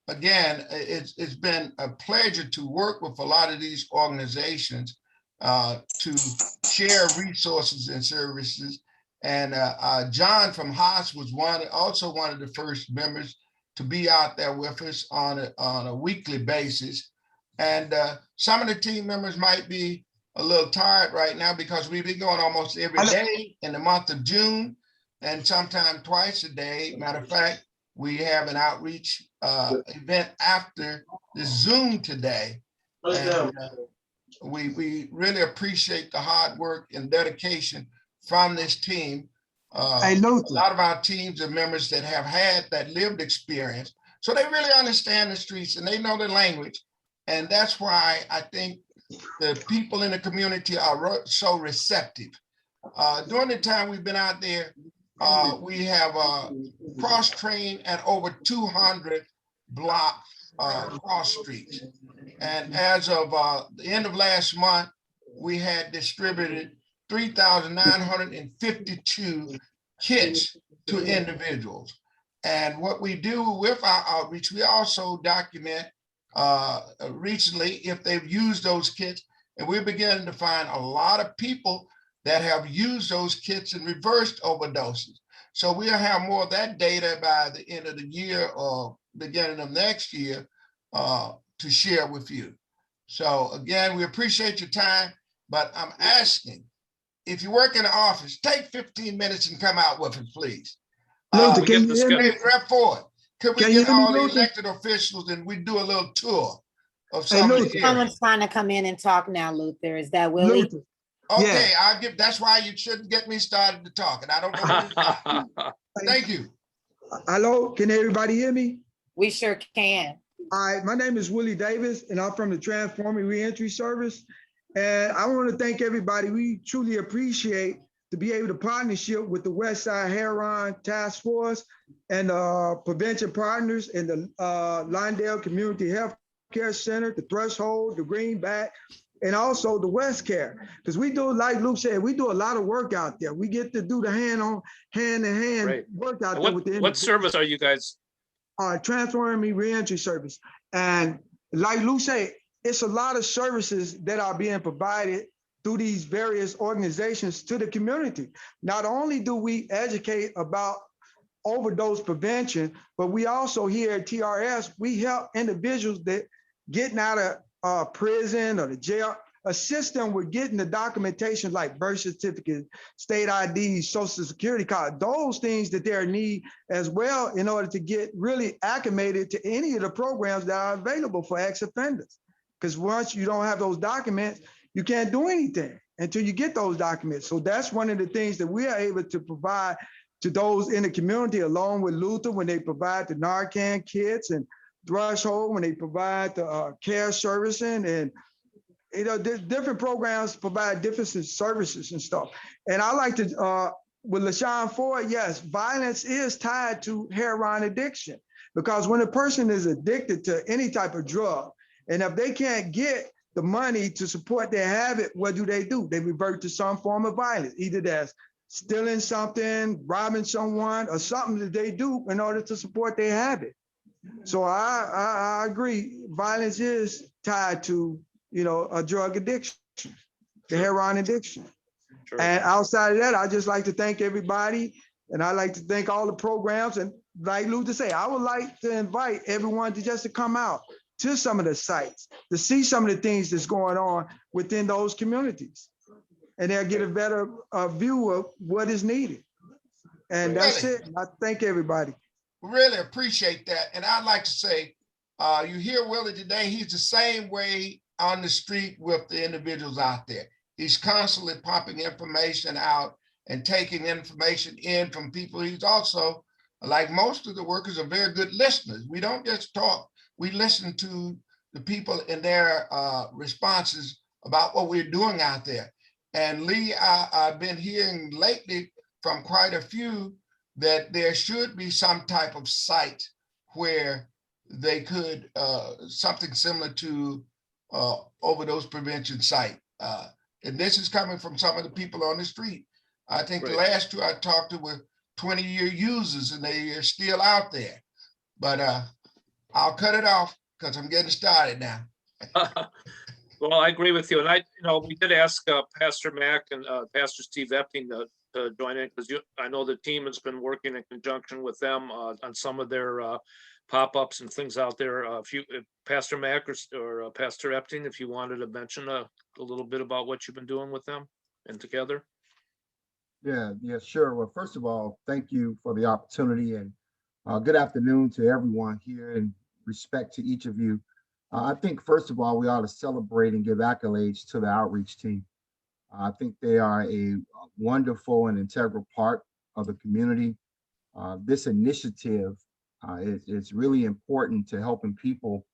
again, it's been a pleasure to work with a lot of these organizations to share resources and services. And John from Haas was also one of the first members to be out there with us on a weekly basis. And some of the team members might be a little tired right now because we've been going almost every day in the month of June, and sometimes twice a day. Matter of fact, we have an outreach event after the Zoom today. And, we really appreciate the hard work and dedication from this team. A lot of our teams are members that have had that lived experience, so they really understand the streets and they know the language. And that's why I think the people in the community are so receptive. During the time we've been out there, we have cross-trained at over 200 block cross streets. And as of the end of last month, we had distributed 3,952 kits to individuals. And what we do with our outreach, we also document recently if they've used those kits, and we're beginning to find a lot of people that have used those kits and reversed overdoses. So we'll have more of that data by the end of the year or beginning of next year to share with you. So again, we appreciate your time, but I'm asking, if you work in the office, take 15 minutes and come out with us, please. Luther, can you hear me? Rep Ford, could we get all the elected officials and we do a little tour of some of the areas? Someone's trying to come in and talk now, Luther. Is that Willie? Okay, that's why you shouldn't get me started to talk, and I don't know when to stop. Thank you. Hello, can everybody hear me? We sure can. All right, my name is Willie Davis, and I'm from the Transforming Reentry Service. And I want to thank everybody. We truly appreciate to be able to partnership with the West Side Heron Task Force and prevention partners in the Lindale Community Health Care Center, the Threshold, the Greenback, and also the West Care. Because we do, like Luke said, we do a lot of work out there. We get to do the hand-in-hand work out there with the What service are you guys? Transforming Reentry Service. And like Luke said, it's a lot of services that are being provided through these various organizations to the community. Not only do we educate about overdose prevention, but we also here at TRS, we help individuals that getting out of prison or the jail, assist them with getting the documentation like birth certificate, state ID, social security card, those things that they need as well in order to get really acclimated to any of the programs that are available for ex-offenders. Because once you don't have those documents, you can't do anything until you get those documents. So that's one of the things that we are able to provide to those in the community, along with Luther, when they provide the Narcan kits, and Threshold when they provide the care servicing, and different programs provide different services and stuff. And I like to, with LaShawn Ford, yes, violence is tied to heroin addiction, because when a person is addicted to any type of drug, and if they can't get the money to support their habit, what do? They revert to some form of violence, either that's stealing something, robbing someone, or something that they do in order to support their habit. So I agree, violence is tied to, a drug addiction, the heroin addiction. Sure. And outside of that, I just like to thank everybody, and I like to thank all the programs. And like Luther say, I would like to invite everyone to come out to some of the sites to see some of the things that's going on within those communities, and they'll get a better view of what is needed. And that's it. I thank everybody. Really appreciate that. And I'd like to say, you hear Willie today, he's the same way on the street with the individuals out there. He's constantly pumping information out and taking information in from people. He's also, like most of the workers, are very good listeners. We don't just talk, we listen to the people in their responses about what we're doing out there. And Lee, I've been hearing lately from quite a few that there should be some type of site where they could, something similar to overdose prevention site. And this is coming from some of the people on the street. I think the Right. last two I talked to were 20-year users and they are still out there. But I'll cut it off because I'm getting started now. Well, I agree with you. And we did ask Pastor Mack and Pastor Steve Epting to join in because I know the team has been working in conjunction with them on some of their pop-ups and things out there. If Pastor Mack or Pastor Epting, if you wanted to mention a little bit about what you've been doing with them and together. Yeah, sure. Well, first of all, thank you for the opportunity and good afternoon to everyone here and respect to each of you. I think, first of all, we ought to celebrate and give accolades to the outreach team. I think they are a wonderful and integral part of the community. This initiative is really important to helping people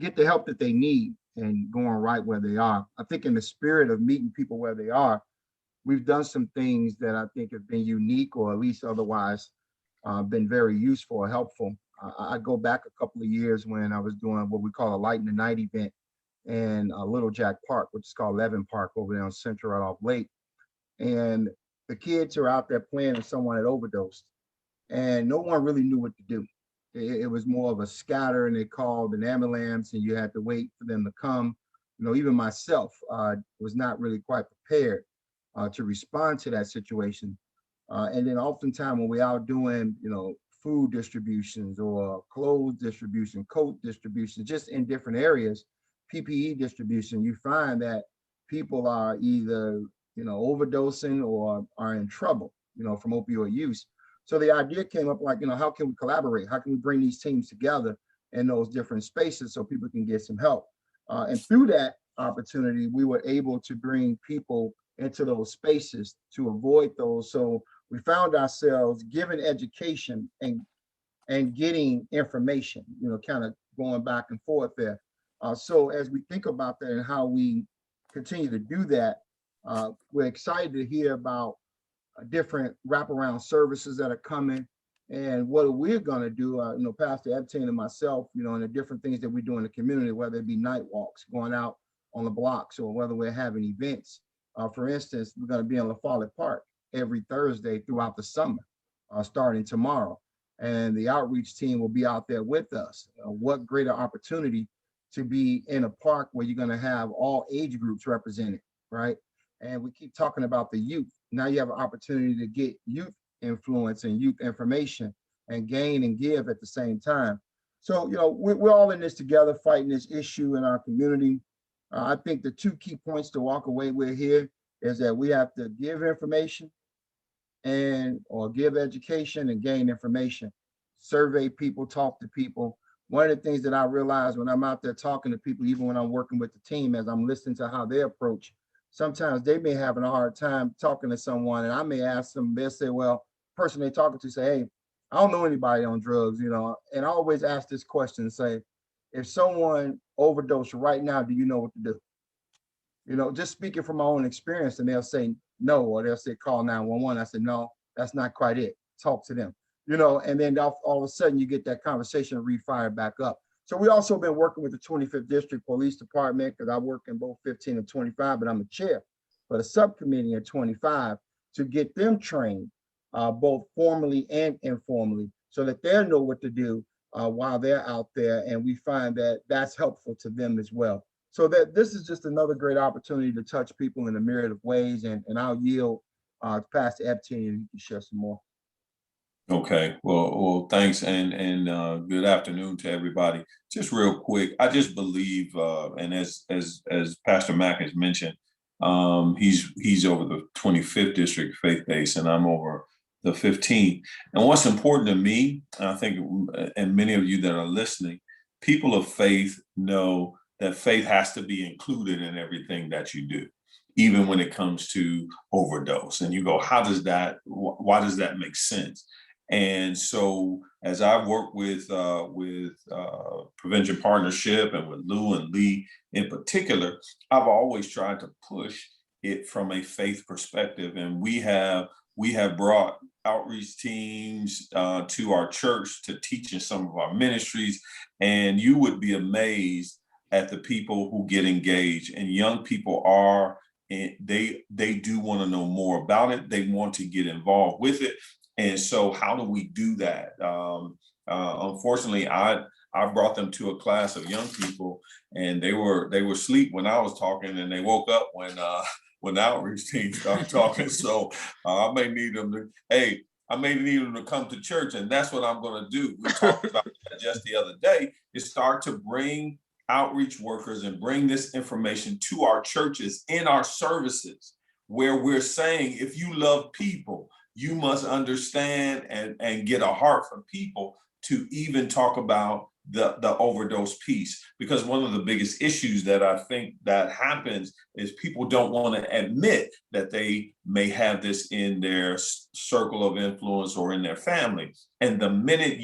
get the help that they need and going right where they are. I think in the spirit of meeting people where they are, we've done some things that I think have been unique or at least otherwise been very useful or helpful. I go back a couple of years when I was doing what we call a Light in the Night event in Little Jack Park, which is called Levin Park over there on Central right off Lake. And the kids are out there playing and someone had overdosed and no one really knew what to do. It was more of a scatter and they called an ambulance and you had to wait for them to come. Even myself was not really quite prepared to respond to that situation. And then oftentimes when we're out doing, food distributions or clothes distribution, coat distribution, just in different areas, PPE distribution, you find that people are either, overdosing or are in trouble, from opioid use. So the idea came up like, how can we collaborate? How can we bring these teams together in those different spaces so people can get some help? And through that opportunity, we were able to bring people into those spaces to avoid those. So we found ourselves giving education and getting information, kind of going back and forth there. So as we think about that and how we continue to do that, we're excited to hear about different wraparound services that are coming and what we're going to do. Pastor Epting and myself, and the different things that we do in the community, whether it be night walks, going out on the blocks, or whether we're having events. For instance, we're going to be in La Follette Park every Thursday throughout the summer, starting tomorrow. And the outreach team will be out there with us. What greater opportunity to be in a park where you're going to have all age groups represented, right? And we keep talking about the youth. Now you have an opportunity to get youth influence and youth information and gain and give at the same time. So, we're all in this together, fighting this issue in our community. I think the two key points to walk away with here is that we have to give information or give education and gain information. Survey people, talk to people. One of the things that I realize when I'm out there talking to people, even when I'm working with the team, as I'm listening to how they approach, sometimes they may have a hard time talking to someone and I may ask them, they'll say, well, the person they're talking to say, hey, I don't know anybody on drugs, and I always ask this question, say, if someone overdosed right now, do you know what to do? Just speaking from my own experience, and they'll say no, or they'll say call 911. I said, no, that's not quite it. Talk to them, and then all of a sudden you get that conversation refired back up. So we also been working with the 25th District Police Department because I work in both 15 and 25, but I'm a chair for the subcommittee in 25 to get them trained both formally and informally so that they'll know what to do while they're out there. And we find that that's helpful to them as well. So that this is just another great opportunity to touch people in a myriad of ways. And I'll yield to Pastor Epting and he can share some more. Okay, well, thanks, and good afternoon to everybody. Just real quick, I just believe, and as Pastor Mack has mentioned, he's over the 25th district faith base, and I'm over the 15th. And what's important to me, I think, and many of you that are listening, people of faith know that faith has to be included in everything that you do, even when it comes to overdose. And you go, why does that make sense? And so as I've worked with Prevention Partnership and with Lou and Lee in particular, I've always tried to push it from a faith perspective. And we have we have brought outreach teams to our church to teach in some of our ministries, and you would be amazed at the people who get engaged. And young people are, and they do want to know more about it. They want to get involved with it. And so how do we do that? Unfortunately, I brought them to a class of young people, and they were asleep when I was talking, and they woke up when the outreach team started talking. So I may need them to come to church, and that's what I'm going to do. We talked about that just the other day, is start to bring outreach workers and bring this information to our churches in our services, where we're saying, if you love people, you must understand and get a heart for people to even talk about the overdose piece. Because one of the biggest issues that I think that happens is people don't want to admit that they may have this in their circle of influence or in their family. And the minute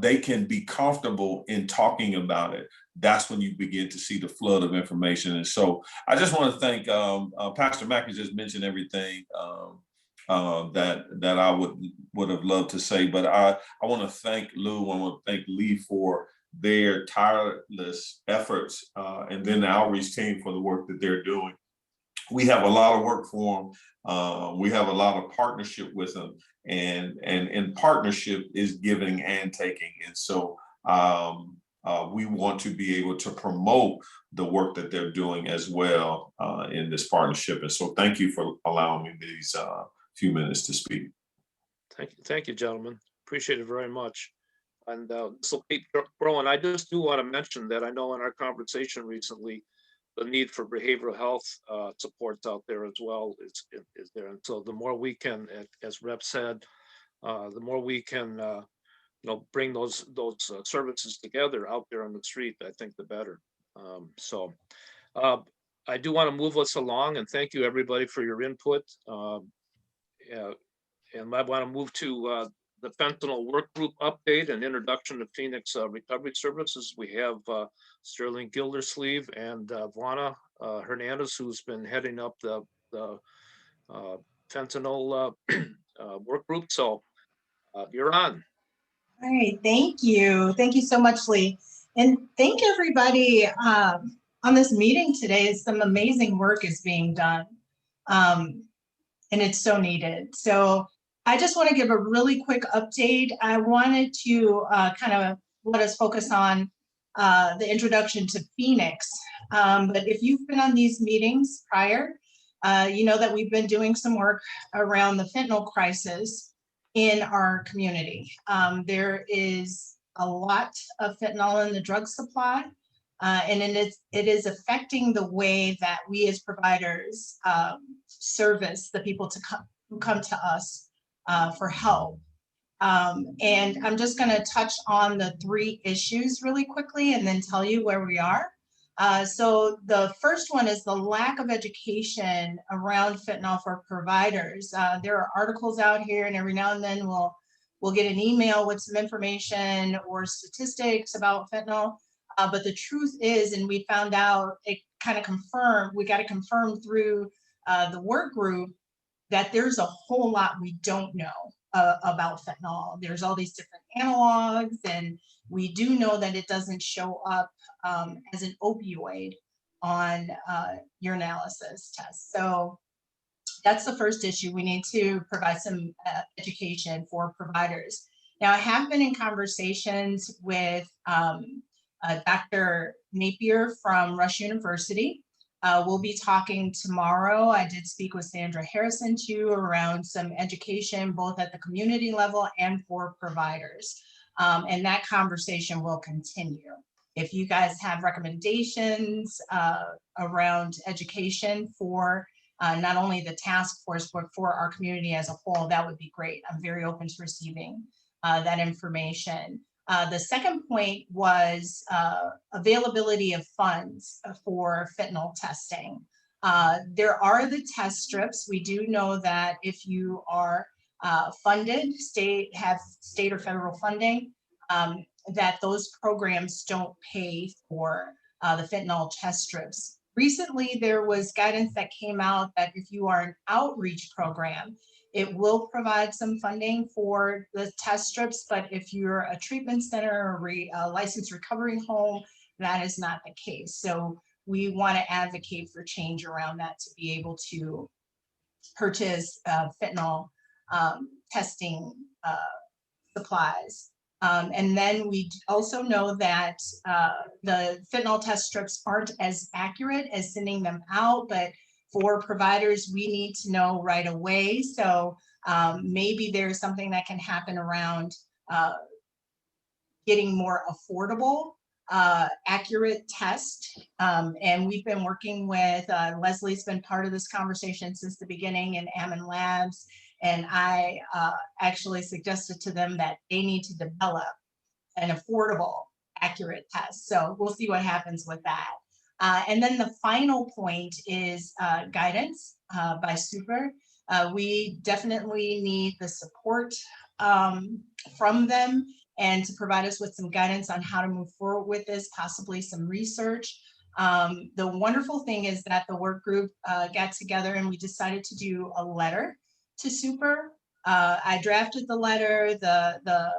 they can be comfortable in talking about it, that's when you begin to see the flood of information. And so I just want to thank Pastor Mackey just mentioned everything that I would have loved to say, but I want to thank Lou. I want to thank Lee for their tireless efforts, and then the outreach team for the work that they're doing. We have a lot of work for them. We have a lot of partnership with them, and in partnership is giving and taking. And so we want to be able to promote the work that they're doing as well in this partnership. And so thank you for allowing me these few minutes to speak. Thank you, gentlemen. Appreciate it very much. And this will keep growing. I just do want to mention that I know in our conversation recently, the need for behavioral health supports out there as well is there. And so the more we can, as Rep said, the more we can bring those services together out there on the street, I think the better. I do want to move us along, and thank you everybody for your input. And I want to move to the fentanyl work group update and introduction to Phoenix Recovery Services. We have Sterling Gildersleeve and Vana Hernandez, who's been heading up the fentanyl work group. So you're on. All right, thank you. Thank you so much, Lee. And thank everybody on this meeting today. Some amazing work is being done. And it's so needed. So I just want to give a really quick update. I wanted to kind of let us focus on the introduction to Phoenix. But if you've been on these meetings prior, you know that we've been doing some work around the fentanyl crisis in our community. There is a lot of fentanyl in the drug supply. And it is affecting the way that we as providers service the people who come to us for help. And I'm just going to touch on the 3 issues really quickly and then tell you where we are. So the first one is the lack of education around fentanyl for providers. There are articles out here, and every now and then we'll get an email with some information or statistics about fentanyl. But the truth is, and we found out, it kind of confirmed, we got to confirm through the work group that there's a whole lot we don't know about fentanyl. There's all these different analogs, and we do know that it doesn't show up as an opioid on urinalysis tests. So that's the first issue. We need to provide some education for providers. Now, I have been in conversations with Dr. Napier from Rush University. We'll be talking tomorrow. I did speak with Sandra Harrison too around some education, both at the community level and for providers. And that conversation will continue. If you guys have recommendations around education for not only the task force, but for our community as a whole, that would be great. I'm very open to receiving that information. The second point was availability of funds for fentanyl testing. There are the test strips. We do know that if you are funded, have state or federal funding, that those programs don't pay for the fentanyl test strips. Recently, there was guidance that came out that if you are an outreach program, it will provide some funding for the test strips, but if you're a treatment center or a licensed recovery home, that is not the case. So we want to advocate for change around that to be able to purchase fentanyl testing supplies. And then we also know that the fentanyl test strips aren't as accurate as sending them out, but for providers, we need to know right away. So maybe there's something that can happen around getting more affordable, accurate test. And we've been working with, Leslie's been part of this conversation since the beginning in Ammon Labs. And I actually suggested to them that they need to develop an affordable, accurate test. So we'll see what happens with that. And then the final point is guidance by Super. We definitely need the support from them and to provide us with some guidance on how to move forward with this, possibly some research. The wonderful thing is that the work group got together and we decided to do a letter to Super. I drafted the letter, the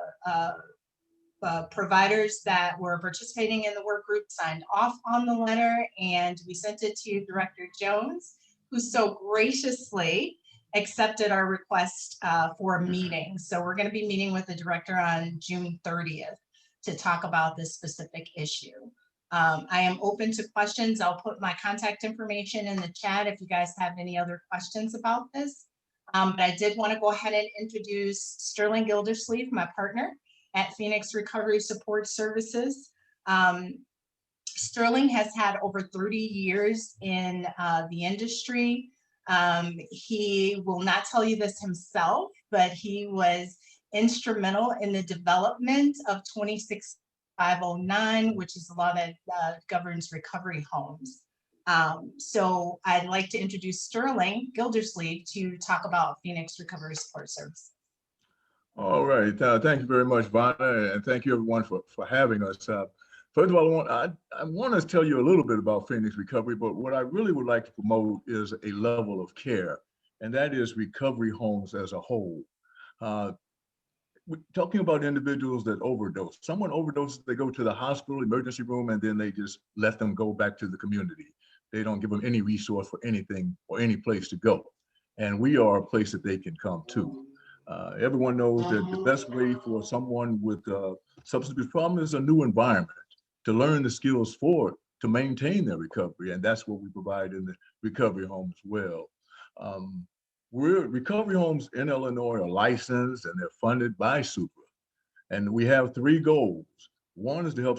providers that were participating in the work group signed off on the letter, and we sent it to Director Jones, who so graciously accepted our request for a meeting. So we're going to be meeting with the director on June 30th to talk about this specific issue. I am open to questions. I'll put my contact information in the chat if you guys have any other questions about this. But I did want to go ahead and introduce Sterling Gildersleeve, my partner at Phoenix Recovery Support Services. Sterling has had over 30 years in the industry. He will not tell you this himself, but he was instrumental in the development of 26509, which is the law that governs recovery homes. So I'd like to introduce Sterling Gildersleeve to talk about Phoenix Recovery Support Service. All right. Thank you very much, Vonna, and thank you everyone for having us. First of all, I want to tell you a little bit about Phoenix Recovery, but what I really would like to promote is a level of care, and that is recovery homes as a whole. We're talking about individuals that overdose. Someone overdoses, they go to the hospital emergency room, and then they just let them go back to the community. They don't give them any resource for anything or any place to go. And we are a place that they can come to. Everyone knows that the best way for someone with a substance abuse problem is a new environment, to learn the skills for it, to maintain their recovery. And that's what we provide in the recovery home as well. Recovery homes in Illinois are licensed and they're funded by Super. And we have 3 goals. One is to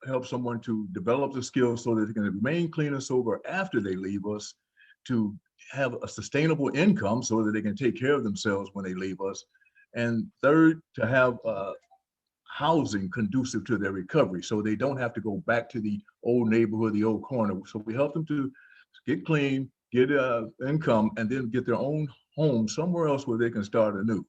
help someone to develop the skills so that they can remain clean and sober after they leave us, to have a sustainable income so that they can take care of themselves when they leave us. And third, to have housing conducive to their recovery so they don't have to go back to the old neighborhood, the old corner. So we help them to get clean, get income, and then get their own home somewhere else where they can start anew.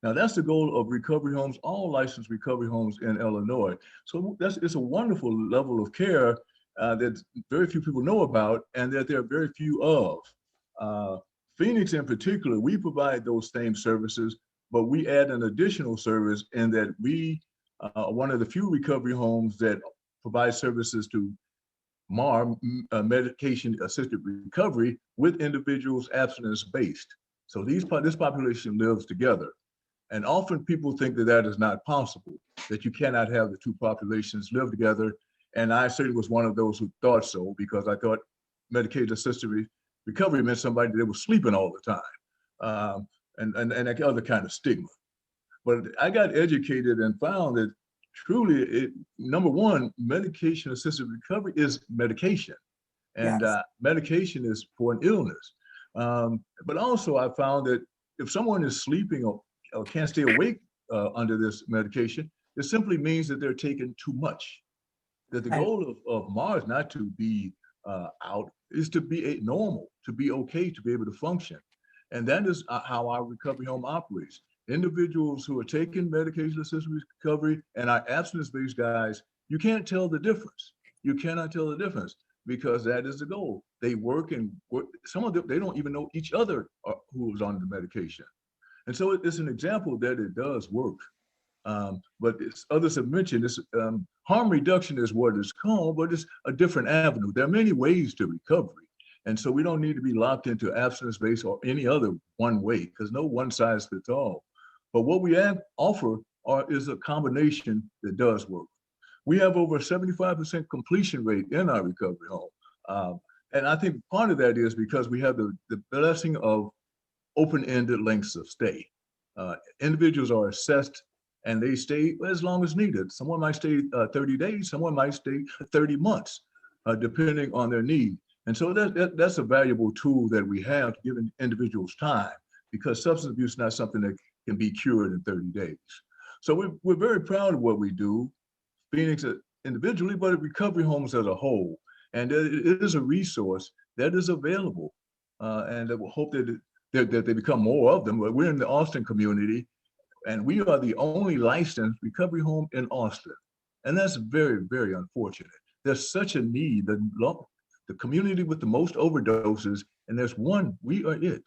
Now that's the goal of recovery homes, all licensed recovery homes in Illinois. So it's a wonderful level of care that very few people know about and that there are very few of. Phoenix in particular, we provide those same services, but we add an additional service in that we are one of the few recovery homes that provide services to MAR, medication-assisted recovery, with individuals abstinence-based. So this population lives together. And often people think that that is not possible, that you cannot have the two populations live together. And I certainly was one of those who thought so, because I thought medication-assisted recovery meant somebody that was sleeping all the time, and that other kind of stigma. But I got educated and found that truly, number one, medication-assisted recovery is medication. And yes. Medication is for an illness. But also I found that if someone is sleeping or can't stay awake under this medication, it simply means that they're taking too much. That the goal of MAR is not to be out, is to be normal, to be okay, to be able to function. And that is how our recovery home operates. Individuals who are taking medication-assisted recovery and our abstinence-based guys, you can't tell the difference. You cannot tell the difference. because that is the goal. They work and work. Some of them, they don't even know each other who is on the medication. And so it's an example that it does work. But others have mentioned this, harm reduction is what it's called, but it's a different avenue. There are many ways to recovery. And so we don't need to be locked into abstinence-based or any other one way, because no one size fits all. But what we offer is a combination that does work. We have over 75% completion rate in our recovery home. And I think part of that is because we have the blessing of open-ended lengths of stay. Individuals are assessed and they stay as long as needed. Someone might stay 30 days, someone might stay 30 months, depending on their need. And so that's a valuable tool that we have to give individuals time, because substance abuse is not something that can be cured in 30 days. So we're very proud of what we do, Phoenix individually, but at recovery homes as a whole. And it is a resource that is available. And we'll hope that they become more of them. But we're in the Austin community, and we are the only licensed recovery home in Austin. And that's very, very unfortunate. There's such a need. The community with the most overdoses, and there's one, we are it.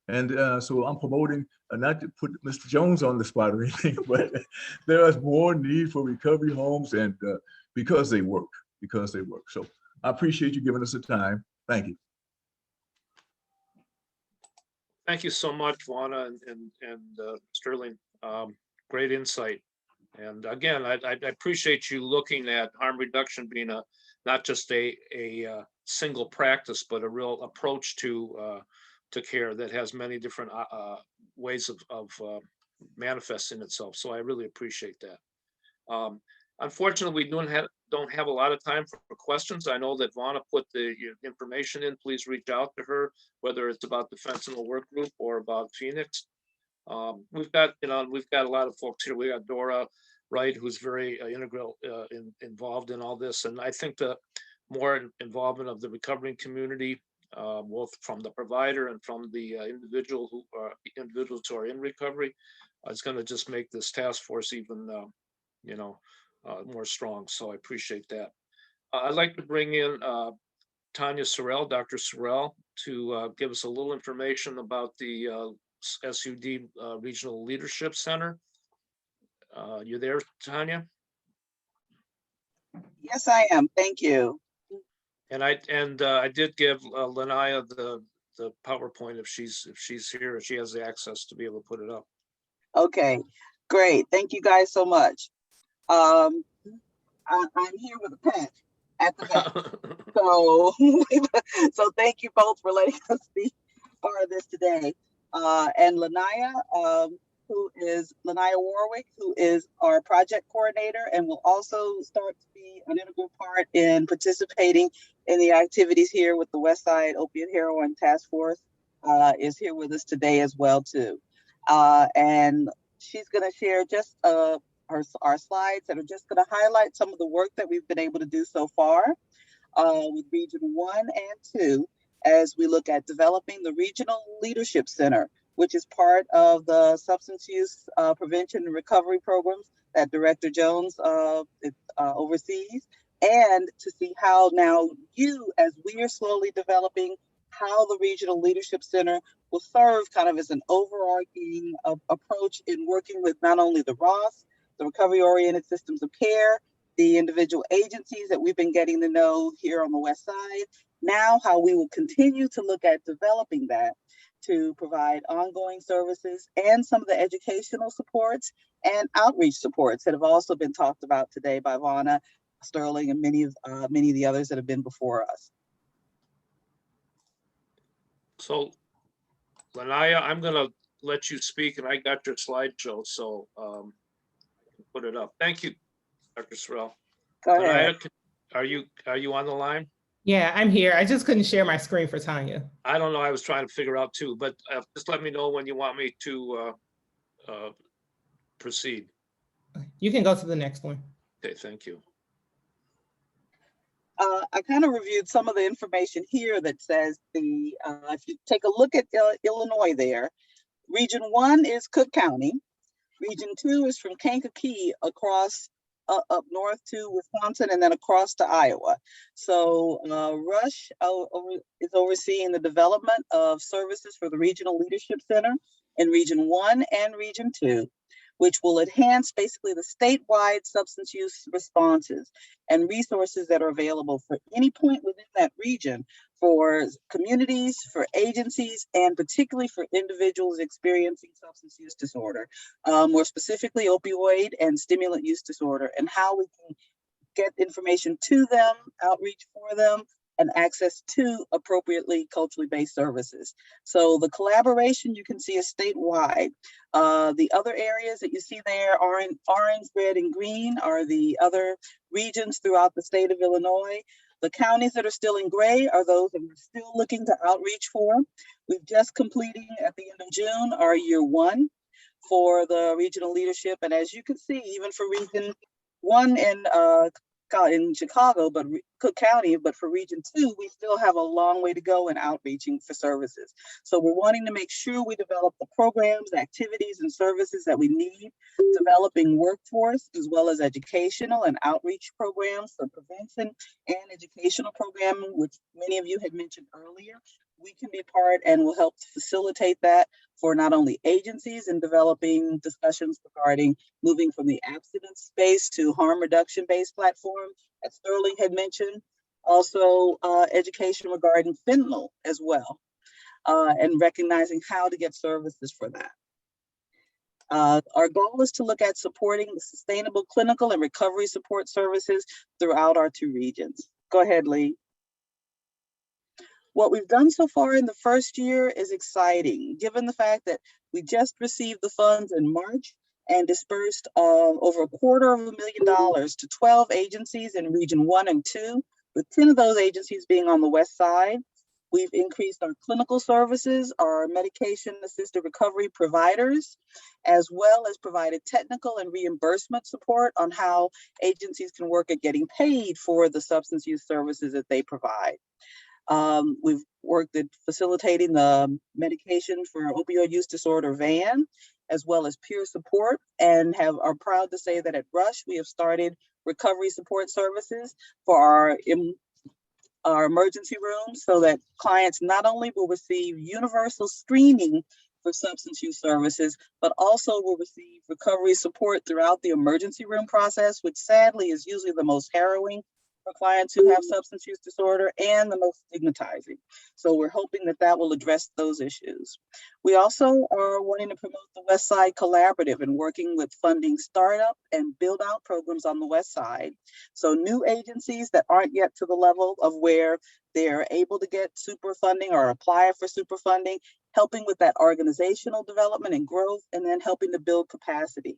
And so I'm promoting, not to put Mr. Jones on the spot or anything, but there is more need for recovery homes, and because they work. So I appreciate you giving us the time. Thank you. Thank you so much, Juana and Sterling. Great insight. And again, I appreciate you looking at harm reduction being not just a single practice, but a real approach to care that has many different ways of manifesting itself. So I really appreciate that. Unfortunately, we don't have a lot of time for questions. I know that Vonna put the information in. Please reach out to her, whether it's about the fentanyl work group or about Phoenix. We've got a lot of folks here. We got Dora Wright, who's very integral involved in all this, and I think the more involvement of the recovering community, both from the provider and from the individuals who are in recovery, is going to just make this task force even more strong. So I appreciate that. I'd like to bring in Tanya Sorrell, Dr. Sorrell, to give us a little information about the SUD Regional Leadership Center. You there, Tanya? Yes, I am. Thank you. And I did give Lanaya the PowerPoint if she's here, if she has the access to be able to put it up. Okay, great. Thank you guys so much. I'm here with a pen at the back. So thank you both for letting us be part of this today. And Lanaya, who is Lanaya Warwick, who is our project coordinator and will also start to be an integral part in participating in the activities here with the Westside Opiate Heroin Task Force, is here with us today as well too. And she's going to share just our slides that are just going to highlight some of the work that we've been able to do so far with Region 1 and 2, as we look at developing the Regional Leadership Center, which is part of the substance use prevention and recovery programs that Director Jones oversees, and to see how now as we are slowly developing how the Regional Leadership Center will serve kind of as an overarching approach in working with not only the ROS, the recovery-oriented systems of care, the individual agencies that we've been getting to know here on the West Side, now how we will continue to look at developing that to provide ongoing services and some of the educational supports and outreach supports that have also been talked about today by Vonna, Sterling, and many of the others that have been before us. So, Lanaya, I'm going to let you speak, and I got your slideshow, so put it up. Thank you, Dr. Sorrell. Go ahead. Lanaya, are you on the line? Yeah, I'm here. I just couldn't share my screen for Tanya. I don't know. I was trying to figure out too, but just let me know when you want me to proceed. You can go to the next one. Okay, thank you. I kind of reviewed some of the information here that says if you take a look at Illinois there, Region 1 is Cook County. Region 2 is from Kankakee across up north to Wisconsin and then across to Iowa. So Rush is overseeing the development of services for the Regional Leadership Center in Region 1 and Region 2, which will enhance basically the statewide substance use responses and resources that are available for any point within that region for communities, for agencies, and particularly for individuals experiencing substance use disorder, more specifically opioid and stimulant use disorder, and how we can get information to them, outreach for them, and access to appropriately culturally based services. So the collaboration you can see is statewide. The other areas that you see there are in orange, red, and green are the other regions throughout the state of Illinois. The counties that are still in gray are those that we're still looking to outreach for. We've just completing at the end of June our year 1 for the regional leadership. And as you can see, even for region 1 in Chicago, but Cook County, but for region 2, we still have a long way to go in outreaching for services. So we're wanting to make sure we develop the programs, activities, and services that we need, developing workforce, as well as educational and outreach programs for prevention and educational programming, which many of you had mentioned earlier. We can be part and will help to facilitate that for not only agencies in developing discussions regarding moving from the abstinence space to harm reduction based platform, as Sterling had mentioned, also education regarding fentanyl as well, and recognizing how to get services for that. Our goal is to look at supporting the sustainable clinical and recovery support services throughout our 2 regions. Go ahead, Lee. What we've done so far in the first year is exciting, given the fact that we just received the funds in March and dispersed over $250,000 to 12 agencies in Region 1 and 2, with 10 of those agencies being on the west side. We've increased our clinical services, our medication-assisted recovery providers, as well as provided technical and reimbursement support on how agencies can work at getting paid for the substance use services that they provide. We've worked at facilitating the medication for opioid use disorder van, as well as peer support, and are proud to say that at Rush, we have started recovery support services for our emergency rooms so that clients not only will receive universal screening for substance use services, but also will receive recovery support throughout the emergency room process, which sadly is usually the most harrowing for clients who have substance use disorder and the most stigmatizing. So we're hoping that that will address those issues. We also are wanting to promote the West Side Collaborative and working with funding startup and build out programs on the West Side. So new agencies that aren't yet to the level of where they're able to get super funding or apply for super funding, helping with that organizational development and growth, and then helping to build capacity.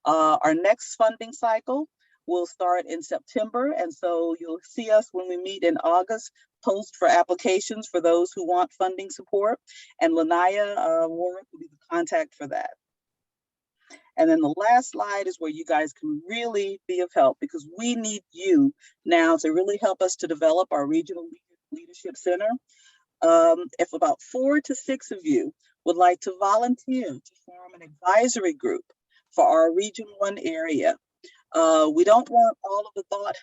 Our next funding cycle will start in September. And so you'll see us when we meet in August, post for applications for those who want funding support. And Lanaya Warwick will be the contact for that. And then the last slide is where you guys can really be of help, because we need you now to really help us to develop our Regional Leadership Center. If about 4 to 6 of you would like to volunteer to form an advisory group for our Region 1 area, we don't want all of the thought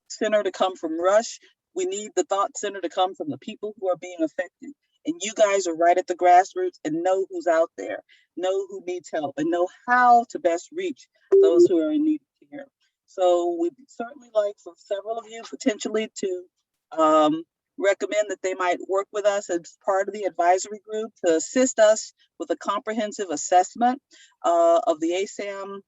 center to come from Rush. We need the thought center to come from the people who are being affected. And you guys are right at the grassroots and know who's out there, know who needs help, and know how to best reach those who are in need of care. So we'd certainly like for several of you potentially to recommend that they might work with us as part of the advisory group to assist us with a comprehensive assessment of the ASAM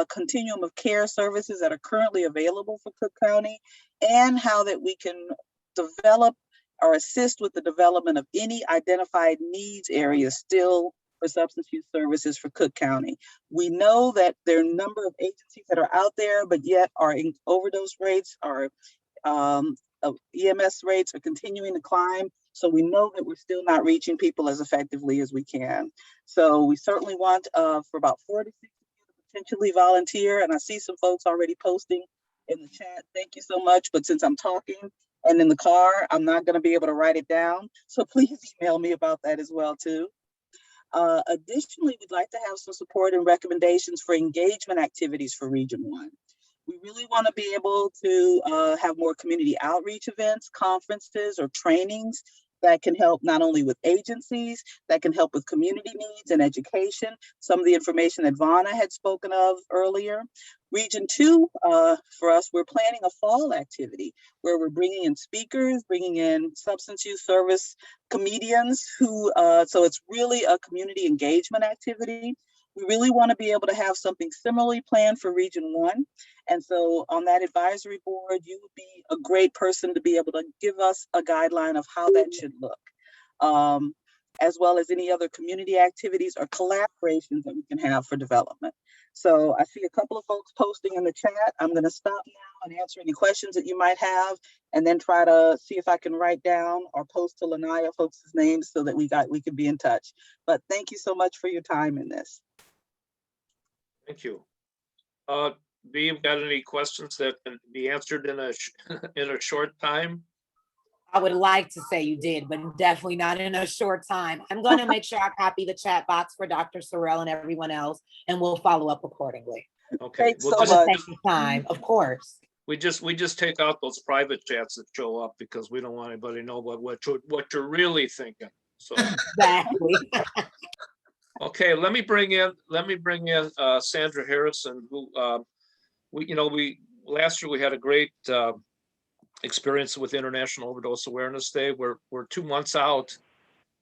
continuum of care services that are currently available for Cook County, and how that we can develop or assist with the development of any identified needs areas still for substance use services for Cook County. We know that there are a number of agencies that are out there, but yet our overdose rates are EMS rates are continuing to climb. So we know that we're still not reaching people as effectively as we can. So we certainly want for about 4 to 6 of you to potentially volunteer. And I see some folks already posting in the chat. Thank you so much. But since I'm talking and in the car, I'm not going to be able to write it down. So please email me about that as well too. Additionally, we'd like to have some support and recommendations for engagement activities for Region 1. We really want to be able to have more community outreach events, conferences, or trainings that can help not only with agencies, that can help with community needs and education. Some of the information that Vonna had spoken of earlier. Region 2, for us, we're planning a fall activity where we're bringing in speakers, bringing in substance use service comedians who, so it's really a community engagement activity. We really want to be able to have something similarly planned for Region 1. And so on that advisory board, you would be a great person to be able to give us a guideline of how that should look, as well as any other community activities or collaborations that we can have for development. So I see a couple of folks posting in the chat. I'm going to stop now and answer any questions that you might have, and then try to see if I can write down or post to Lanaya folks' names so that we could be in touch. But thank you so much for your time in this. Thank you. B, got any questions that can be answered in a short time? I would like to say you did, but definitely not in a short time. I'm going to make sure I copy the chat box for Dr. Sorrell and everyone else, and we'll follow up accordingly. Okay. Thanks so Just much. take the time, of course. We just take out those private chats that show up because we don't want anybody to know what you're really thinking. So Exactly. okay, let me bring in Sandra Harrison, who last year we had a great experience with International Overdose Awareness Day. We're 2 months out.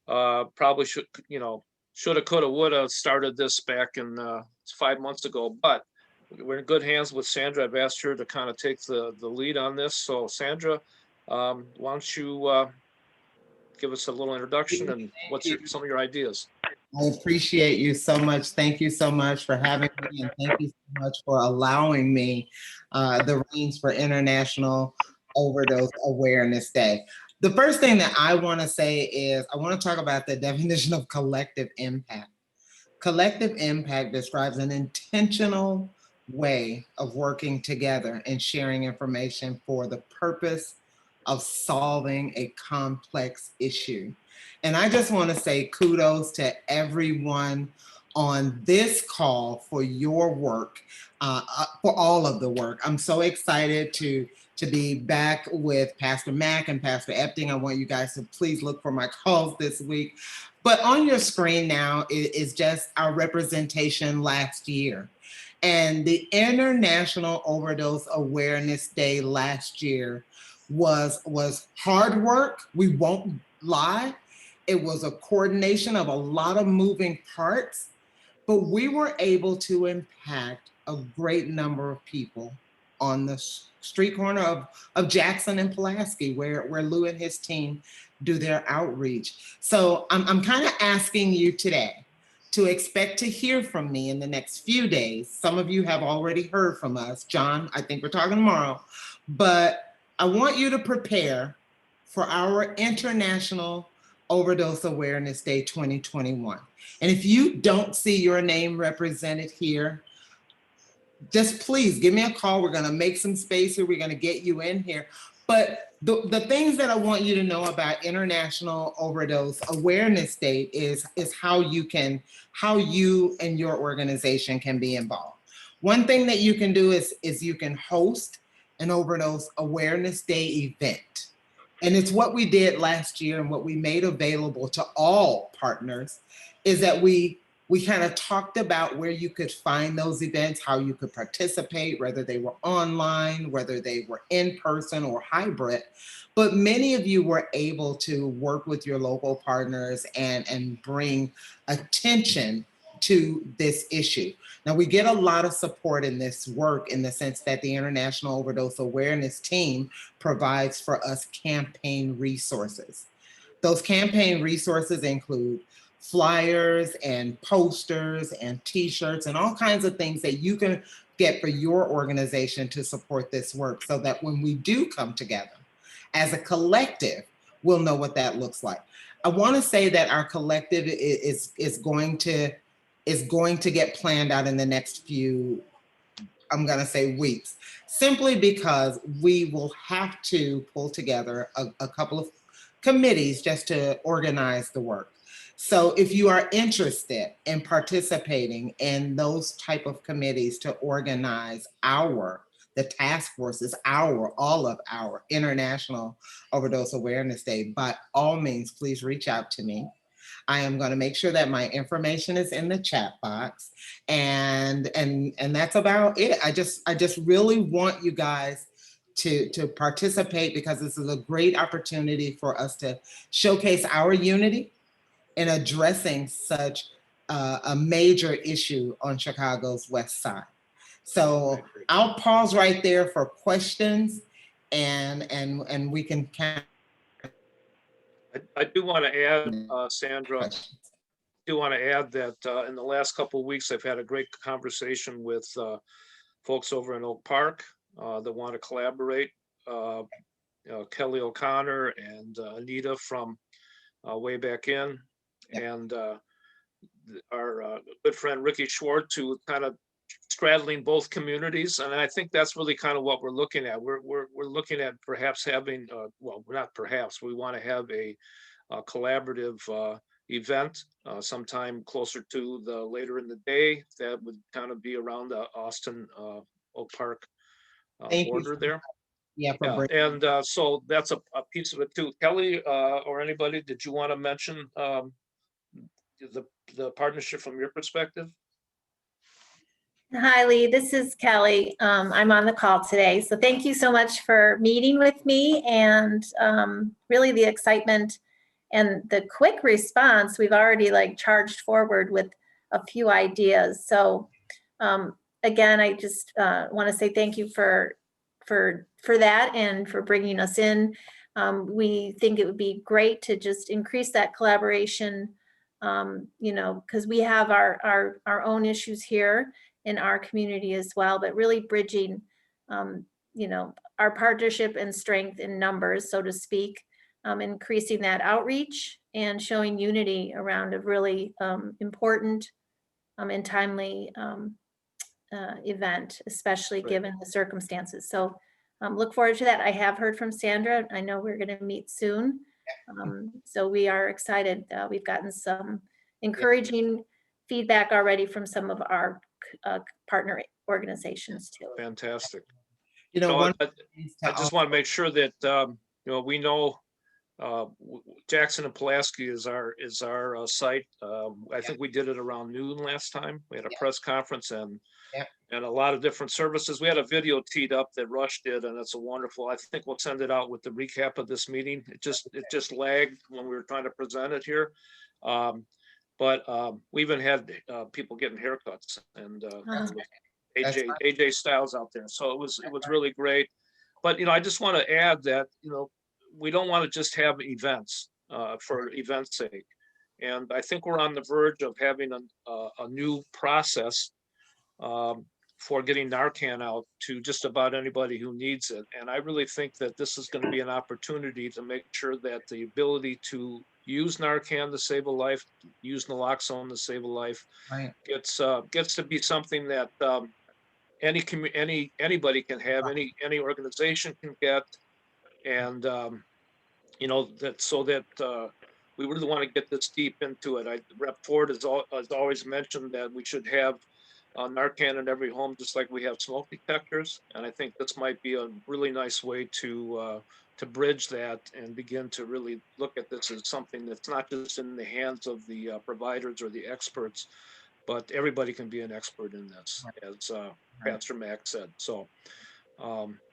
Probably shoulda, coulda, woulda started this back in 5 months ago, but we're in good hands with Sandra. I've asked her to kind of take the lead on this. So Sandra, why don't you give us a little introduction and some of your ideas? I appreciate you so much. Thank you so much for having me, and thank you so much for allowing me the reins for International Overdose Awareness Day. The first thing that I want to say is I want to talk about the definition of collective impact. Collective impact describes an intentional way of working together and sharing information for the purpose of solving a complex issue. And I just want to say kudos to everyone on this call for your work, for all of the work. I'm so excited to be back with Pastor Mack and Pastor Epting. I want you guys to please look for my calls this week. But on your screen now is just our representation last year. And the International Overdose Awareness Day last year was hard work. We won't lie. It was a coordination of a lot of moving parts, but we were able to impact a great number of people on the street corner of Jackson and Pulaski, where Lou and his team do their outreach. So I'm kind of asking you today to expect to hear from me in the next few days. Some of you have already heard from us. John, I think we're talking tomorrow, but I want you to prepare for our International Overdose Awareness Day 2021. And if you don't see your name represented here, just please give me a call. We're gonna make some space here. We're gonna get you in here. But the things that I want you to know about International Overdose Awareness Day is how you and your organization can be involved. One thing that you can do is you can host an Overdose Awareness Day event. And it's what we did last year and what we made available to all partners is that we kind of talked about where you could find those events, how you could participate, whether they were online, whether they were in person or hybrid. But many of you were able to work with your local partners and bring attention to this issue. Now, we get a lot of support in this work in the sense that the International Overdose Awareness Team provides for us campaign resources. Those campaign resources include flyers and posters and t-shirts and all kinds of things that you can get for your organization to support this work so that when we do come together as a collective, we'll know what that looks like. I want to say that our collective is going to get planned out in the next few, I'm going to say weeks, simply because we will have to pull together a couple of committees just to organize the work. So if you are interested in participating in those type of committees to organize the task force is all of our International Overdose Awareness Day. By all means, please reach out to me. I am going to make sure that my information is in the chat box, and that's about it. I just really want you guys to participate, because this is a great opportunity for us to showcase our unity in addressing such a major issue on Chicago's West Side. So I'll pause right there for questions, and we can kind I do want to add, Sandra, do want to add that in the last couple of weeks, I've had a great conversation with folks over in Oak Park that want to collaborate. Kelly O'Connor and Anita from Way Back In, and our good friend Ricky Schwartz, who kind of straddling both communities. And I think that's really kind of what we're looking at. We're looking at perhaps having, well, not perhaps, we want to have a collaborative event sometime closer to the later in the day that would kind of be around the Austin Oak Park border there. Yeah, and so that's a piece of it too. Kelly or anybody, did you want to mention the partnership from your perspective? Hi, Lee. This is Kelly. I'm on the call today. So thank you so much for meeting with me, and really the excitement and the quick response. We've already charged forward with a few ideas. So again, I just want to say thank you for that and for bringing us in. We think it would be great to just increase that collaboration, because we have our own issues here in our community as well, but really bridging, our partnership and strength in numbers, so to speak, increasing that outreach and showing unity around a really important and timely event, especially given the circumstances. So look forward to that. I have heard from Sandra. I know we're going to meet soon. So we are excited. We've gotten some encouraging feedback already from some of our partner organizations too. Fantastic. One I just want to make sure that we know Jackson and Pulaski is our site. I think we did it around noon last time. We had a press conference and a lot of different services. We had a video teed up that Rush did, and it's a wonderful. I think we'll send it out with the recap of this meeting. It just lagged when we were trying to present it here. But we even had people getting haircuts and AJ Styles out there. So it was really great. But I just want to add that we don't want to just have events for events' sake. And I think we're on the verge of having a new process for getting Narcan out to just about anybody who needs it. And I really think that this is going to be an opportunity to make sure that the ability to use Narcan to save a life, use naloxone to save a life, gets to be something that anybody can have, any organization can get, and that so that we really want to get this deep into it. Rep Ford has always mentioned that we should have Narcan in every home, just like we have smoke detectors. And I think this might be a really nice way to bridge that and begin to really look at this as something that's not just in the hands of the providers or the experts, but everybody can be an expert in this, as Pastor Mac said. So.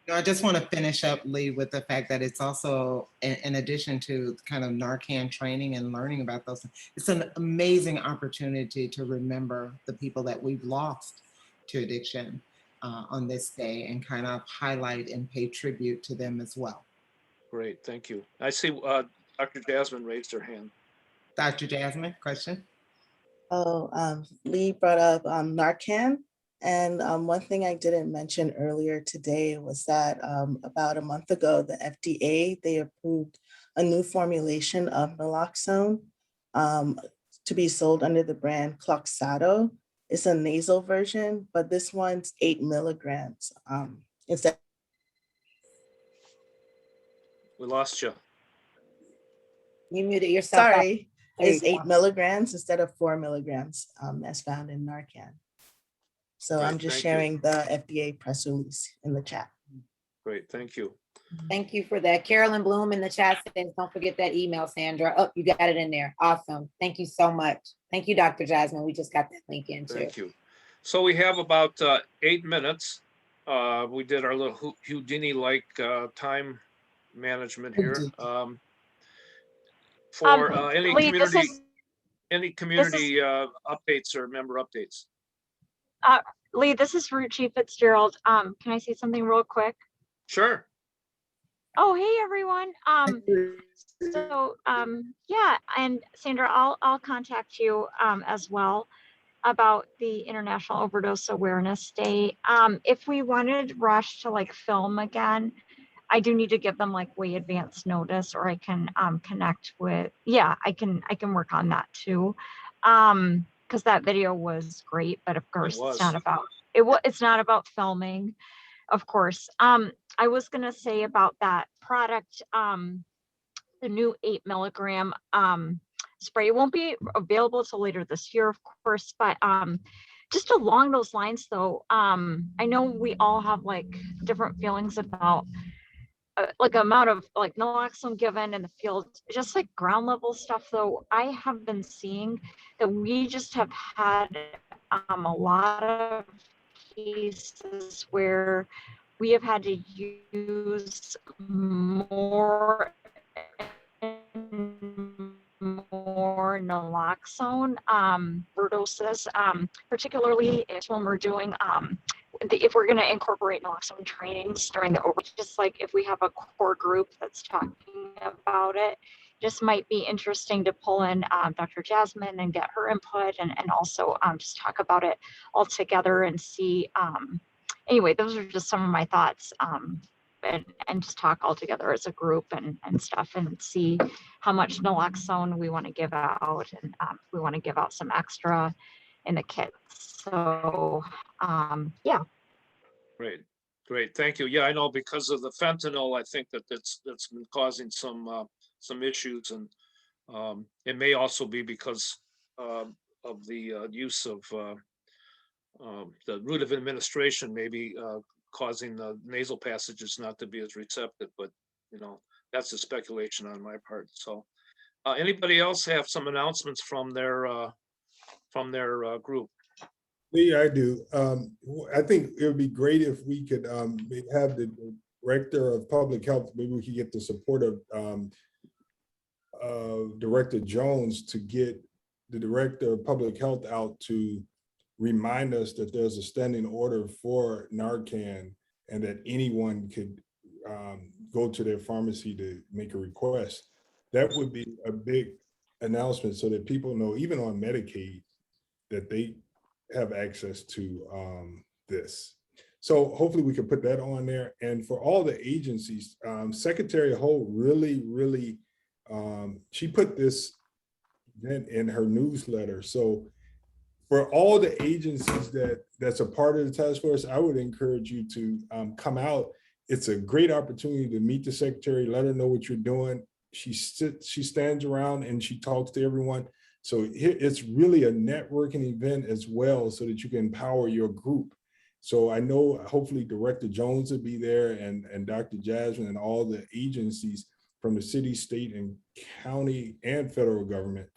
I just want to finish up, Lee, with the fact that it's also, in addition to kind of Narcan training and learning about those, it's an amazing opportunity to remember the people that we've lost to addiction on this day, and kind of highlight and pay tribute to them as well. Great, thank you. I see Dr. Jasmine raised her hand. Dr. Jasmine, question? Lee brought up Narcan. And one thing I didn't mention earlier today was that about a month ago, the FDA, they approved a new formulation of naloxone to be sold under the brand Cloxato. It's a nasal version, but this one's 8 milligrams. Instead. We lost you. You muted yourself. Sorry, it's 8 milligrams instead of 4 milligrams as found in Narcan. So Great, I'm just thank you. sharing the FDA press release in the chat. Great, thank you. Thank you for that. Carolyn Bloom in the chat says, don't forget that email, Sandra. Oh, you got it in there. Awesome. Thank you so much. Thank you, Dr. Jasmine. We just got that link in too. Thank you. So we have about 8 minutes. We did our little Houdini-like time management here. For any Lee, community updates or member updates. Lee, this is Ruchi Fitzgerald. Can I say something real quick? Sure. Oh, hey everyone. Yeah, and Sandra, I'll contact you as well about the International Overdose Awareness Day. If we wanted Rush to like film again, I do need to give them like way advance notice, or I can connect with, yeah, I can work on that too. Because that video was great, but of course it's not about it's not about filming, of course. I was gonna say about that product, the new 8 milligram spray. It won't be available till later this year, of course, but just along those lines though, I know we all have like different feelings about like amount of like naloxone given in the field, just like ground level stuff though. I have been seeing that we just have had a lot of cases where we have had to use more and more naloxone overdoses, particularly when we're doing if we're going to incorporate naloxone trainings during the just like if we have a core group that's talking about it, just might be interesting to pull in Dr. Jasmine and get her input, and also just talk about it all together and see. Anyway, those are just some of my thoughts. And just talk all together as a group and stuff, and see how much naloxone we want to give out, and we want to give out some extra in the kits. So yeah. Great, thank you. Yeah, I know because of the fentanyl, I think that's been causing some issues, and it may also be because of the use of the route of administration, maybe causing the nasal passages not to be as receptive, but you know, that's a speculation on my part. So anybody else have some announcements from their group? Lee, I do. I think it would be great if we could have the director of public health, maybe we could get the support of Director Jones to get the director of public health out to remind us that there's a standing order for Narcan, and that anyone could go to their pharmacy to make a request. That would be a big announcement so that people know, even on Medicaid, that they have access to this. So hopefully we can put that on there. And for all the agencies, Secretary Holt really, she put this in her newsletter. So for all the agencies that's a part of the task force, I would encourage you to come out. It's a great opportunity to meet the secretary, let her know what you're doing. She stands around and she talks to everyone. So it's really a networking event as well, so that you can empower your group. So I know hopefully Director Jones will be there, and Dr. Jasmine, and all the agencies from the city, state, and county and federal government.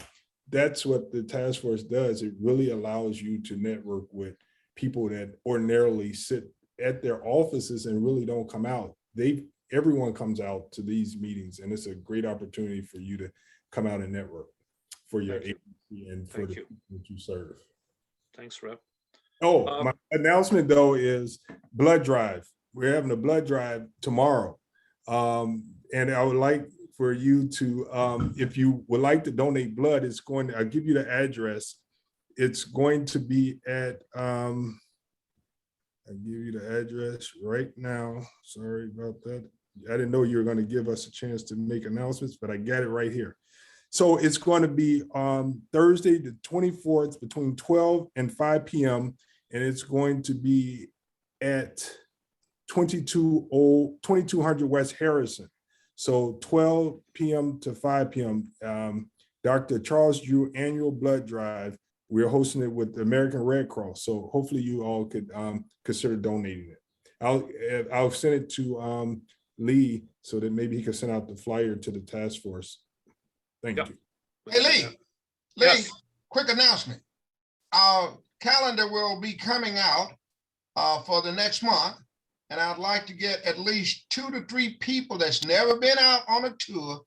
That's what the task force does. It really allows you to network with people that ordinarily sit at their offices and really don't come out. Everyone comes out to these meetings, and it's a great opportunity for you to come out and network for your agency and for the people that you serve. Thanks, Rep. Oh, my announcement though is blood drive. We're having a blood drive tomorrow. And I would like for you to, if you would like to donate blood, I'll give you the address. It's going to be at, I'll give you the address right now. Sorry about that. I didn't know you were going to give us a chance to make announcements, but I got it right here. So it's going to be Thursday, the 24th, between 12 and 5 p.m. And it's going to be at 2200 West Harrison. So 12 p.m. to 5 p.m. Dr. Charles Drew annual blood drive we're hosting it with the American Red Cross. So hopefully you all could consider donating it. I'll send it to Lee so that maybe he can send out the flyer to the task force. Thank you. Hey, Lee, Yes. quick announcement. Our calendar will be coming out for the next month. And I'd like to get at least 2 to 3 people that's never been out on a tour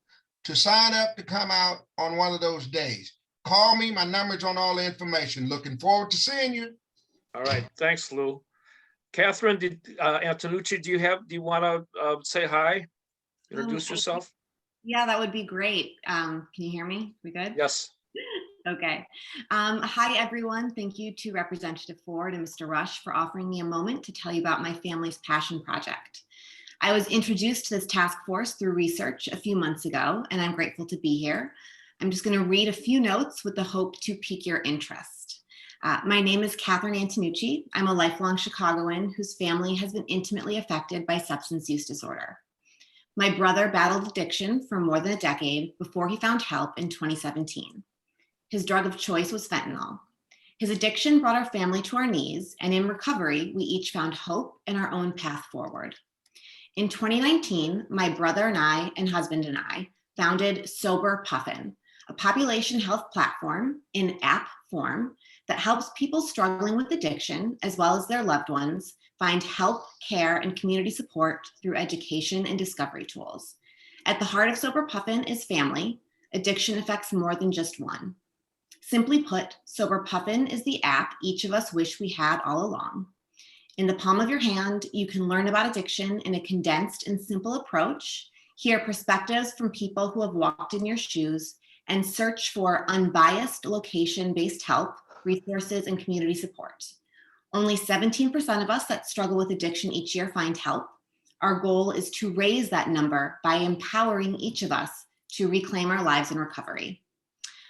to sign up to come out on one of those days. Call me, my number's on all the information. Looking forward to seeing you. All right, thanks, Lou. Catherine, Antonucci, do you want to say hi? Introduce yourself? Yeah, that would be great. Can you hear me? We good? Yes. Okay. Hi, everyone. Thank you to Representative Ford and Mr. Rush for offering me a moment to tell you about my family's passion project. I was introduced to this task force through research a few months ago, and I'm grateful to be here. I'm just going to read a few notes with the hope to pique your interest. My name is Catherine Antonucci. I'm a lifelong Chicagoan whose family has been intimately affected by substance use disorder. My brother battled addiction for more than a decade before he found help in 2017. His drug of choice was fentanyl. His addiction brought our family to our knees, and in recovery, we each found hope and our own path forward. In 2019, my brother and I, and husband and I, founded Sober Puffin, a population health platform in app form that helps people struggling with addiction, as well as their loved ones, find help, care, and community support through education and discovery tools. At the heart of Sober Puffin is family. Addiction affects more than just one. Simply put, Sober Puffin is the app each of us wish we had all along. In the palm of your hand, you can learn about addiction in a condensed and simple approach, hear perspectives from people who have walked in your shoes, and search for unbiased location-based help, resources, and community support. Only 17% of us that struggle with addiction each year find help. Our goal is to raise that number by empowering each of us to reclaim our lives in recovery.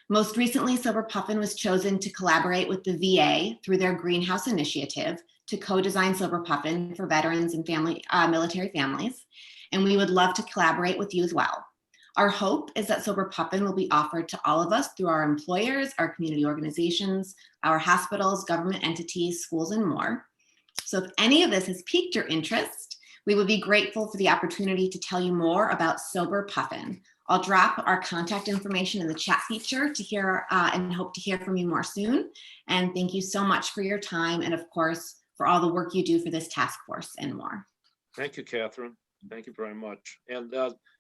Most recently, Sober Puffin was chosen to collaborate with the VA through their Greenhouse Initiative to co-design Sober Puffin for veterans and military families, and we would love to collaborate with you as well. Our hope is that Sober Puffin will be offered to all of us through our employers, our community organizations, our hospitals, government entities, schools, and more. So if any of this has piqued your interest, we would be grateful for the opportunity to tell you more about Sober Puffin. I'll drop our contact information in the chat feature to hear and hope to hear from you more soon. And thank you so much for your time and, of course, for all the work you do for this task force and more. Thank you, Catherine. Thank you very much. And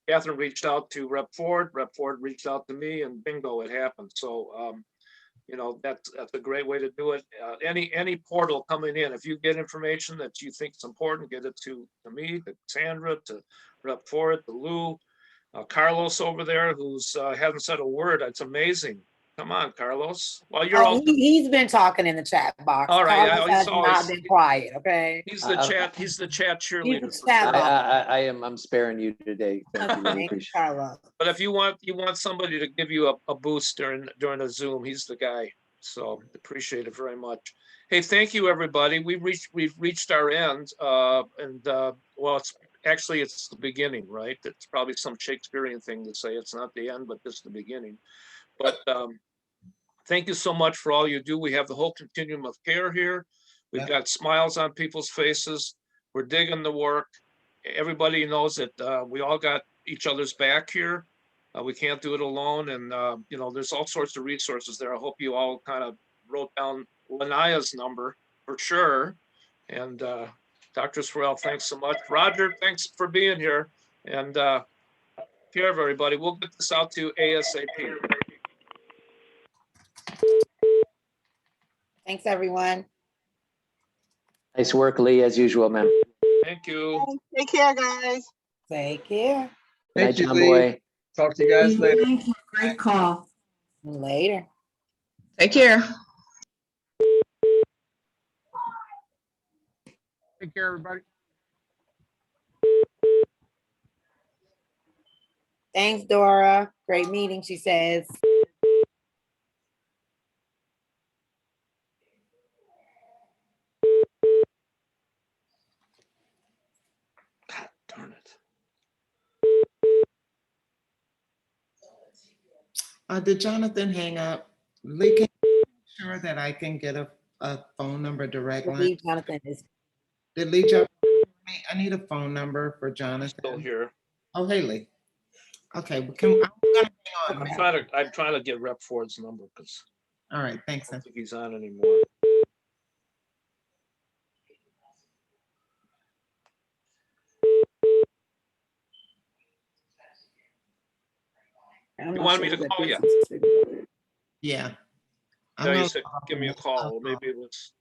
Catherine reached out to Rep Ford. Rep Ford reached out to me, and bingo, it happened. So, you know, that's a great way to do it. Any portal coming in, if you get information that you think is important, get it to me, to Sandra, to Rep Ford, to Lou, Carlos over there, who's hasn't said a word. It's amazing. Come on, Carlos. Well, you're all. He's been talking in the chat box. All right, Carlos yeah, has not been quiet. Okay. He's the chat. He's the chat cheerleader. He's the chat box. I'm sparing you today. Thank you. Really appreciate it. Carlos. But if you want somebody to give you a boost during a Zoom, he's the guy. So appreciate it very much. Hey, thank you, everybody. We've reached our end, well, it's the beginning, right? It's probably some Shakespearean thing to say it's not the end, but just the beginning. But thank you so much for all you do. We have the whole continuum of care here. We've got smiles on people's faces. We're digging the work. Everybody knows that we all got each other's back here. We can't do it alone. And, you know, there's all sorts of resources there. I hope you all kind of wrote down Lanaya's number for sure. And Dr. Sorrell, thanks so much. Roger, thanks for being here. And care of everybody. We'll get this out to ASAP. Thanks, everyone. Nice work, Lee, as usual, man. Thank you. Take care, guys. Take care. Night, John Boy. Talk to you guys later. Thank you. Great call. Later. Take care. Take care, everybody. Thanks, Dora. Great meeting, she says. God darn it. Did Jonathan hang up? Lee, Sure that I can get a phone number direct line. Believe Jonathan is. Did Lee jump? I need a phone number for Jonathan. Still here. Oh, Haley. Okay, well, I'm gonna hang on. I'm trying to get Rep Ford's number because All right, thanks. I don't think he's on anymore. I'm You not want sure me to who that call you? person is. Yeah. No, you said, give me a call. Maybe it was.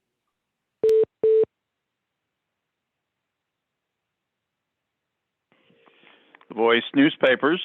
The Voice newspapers.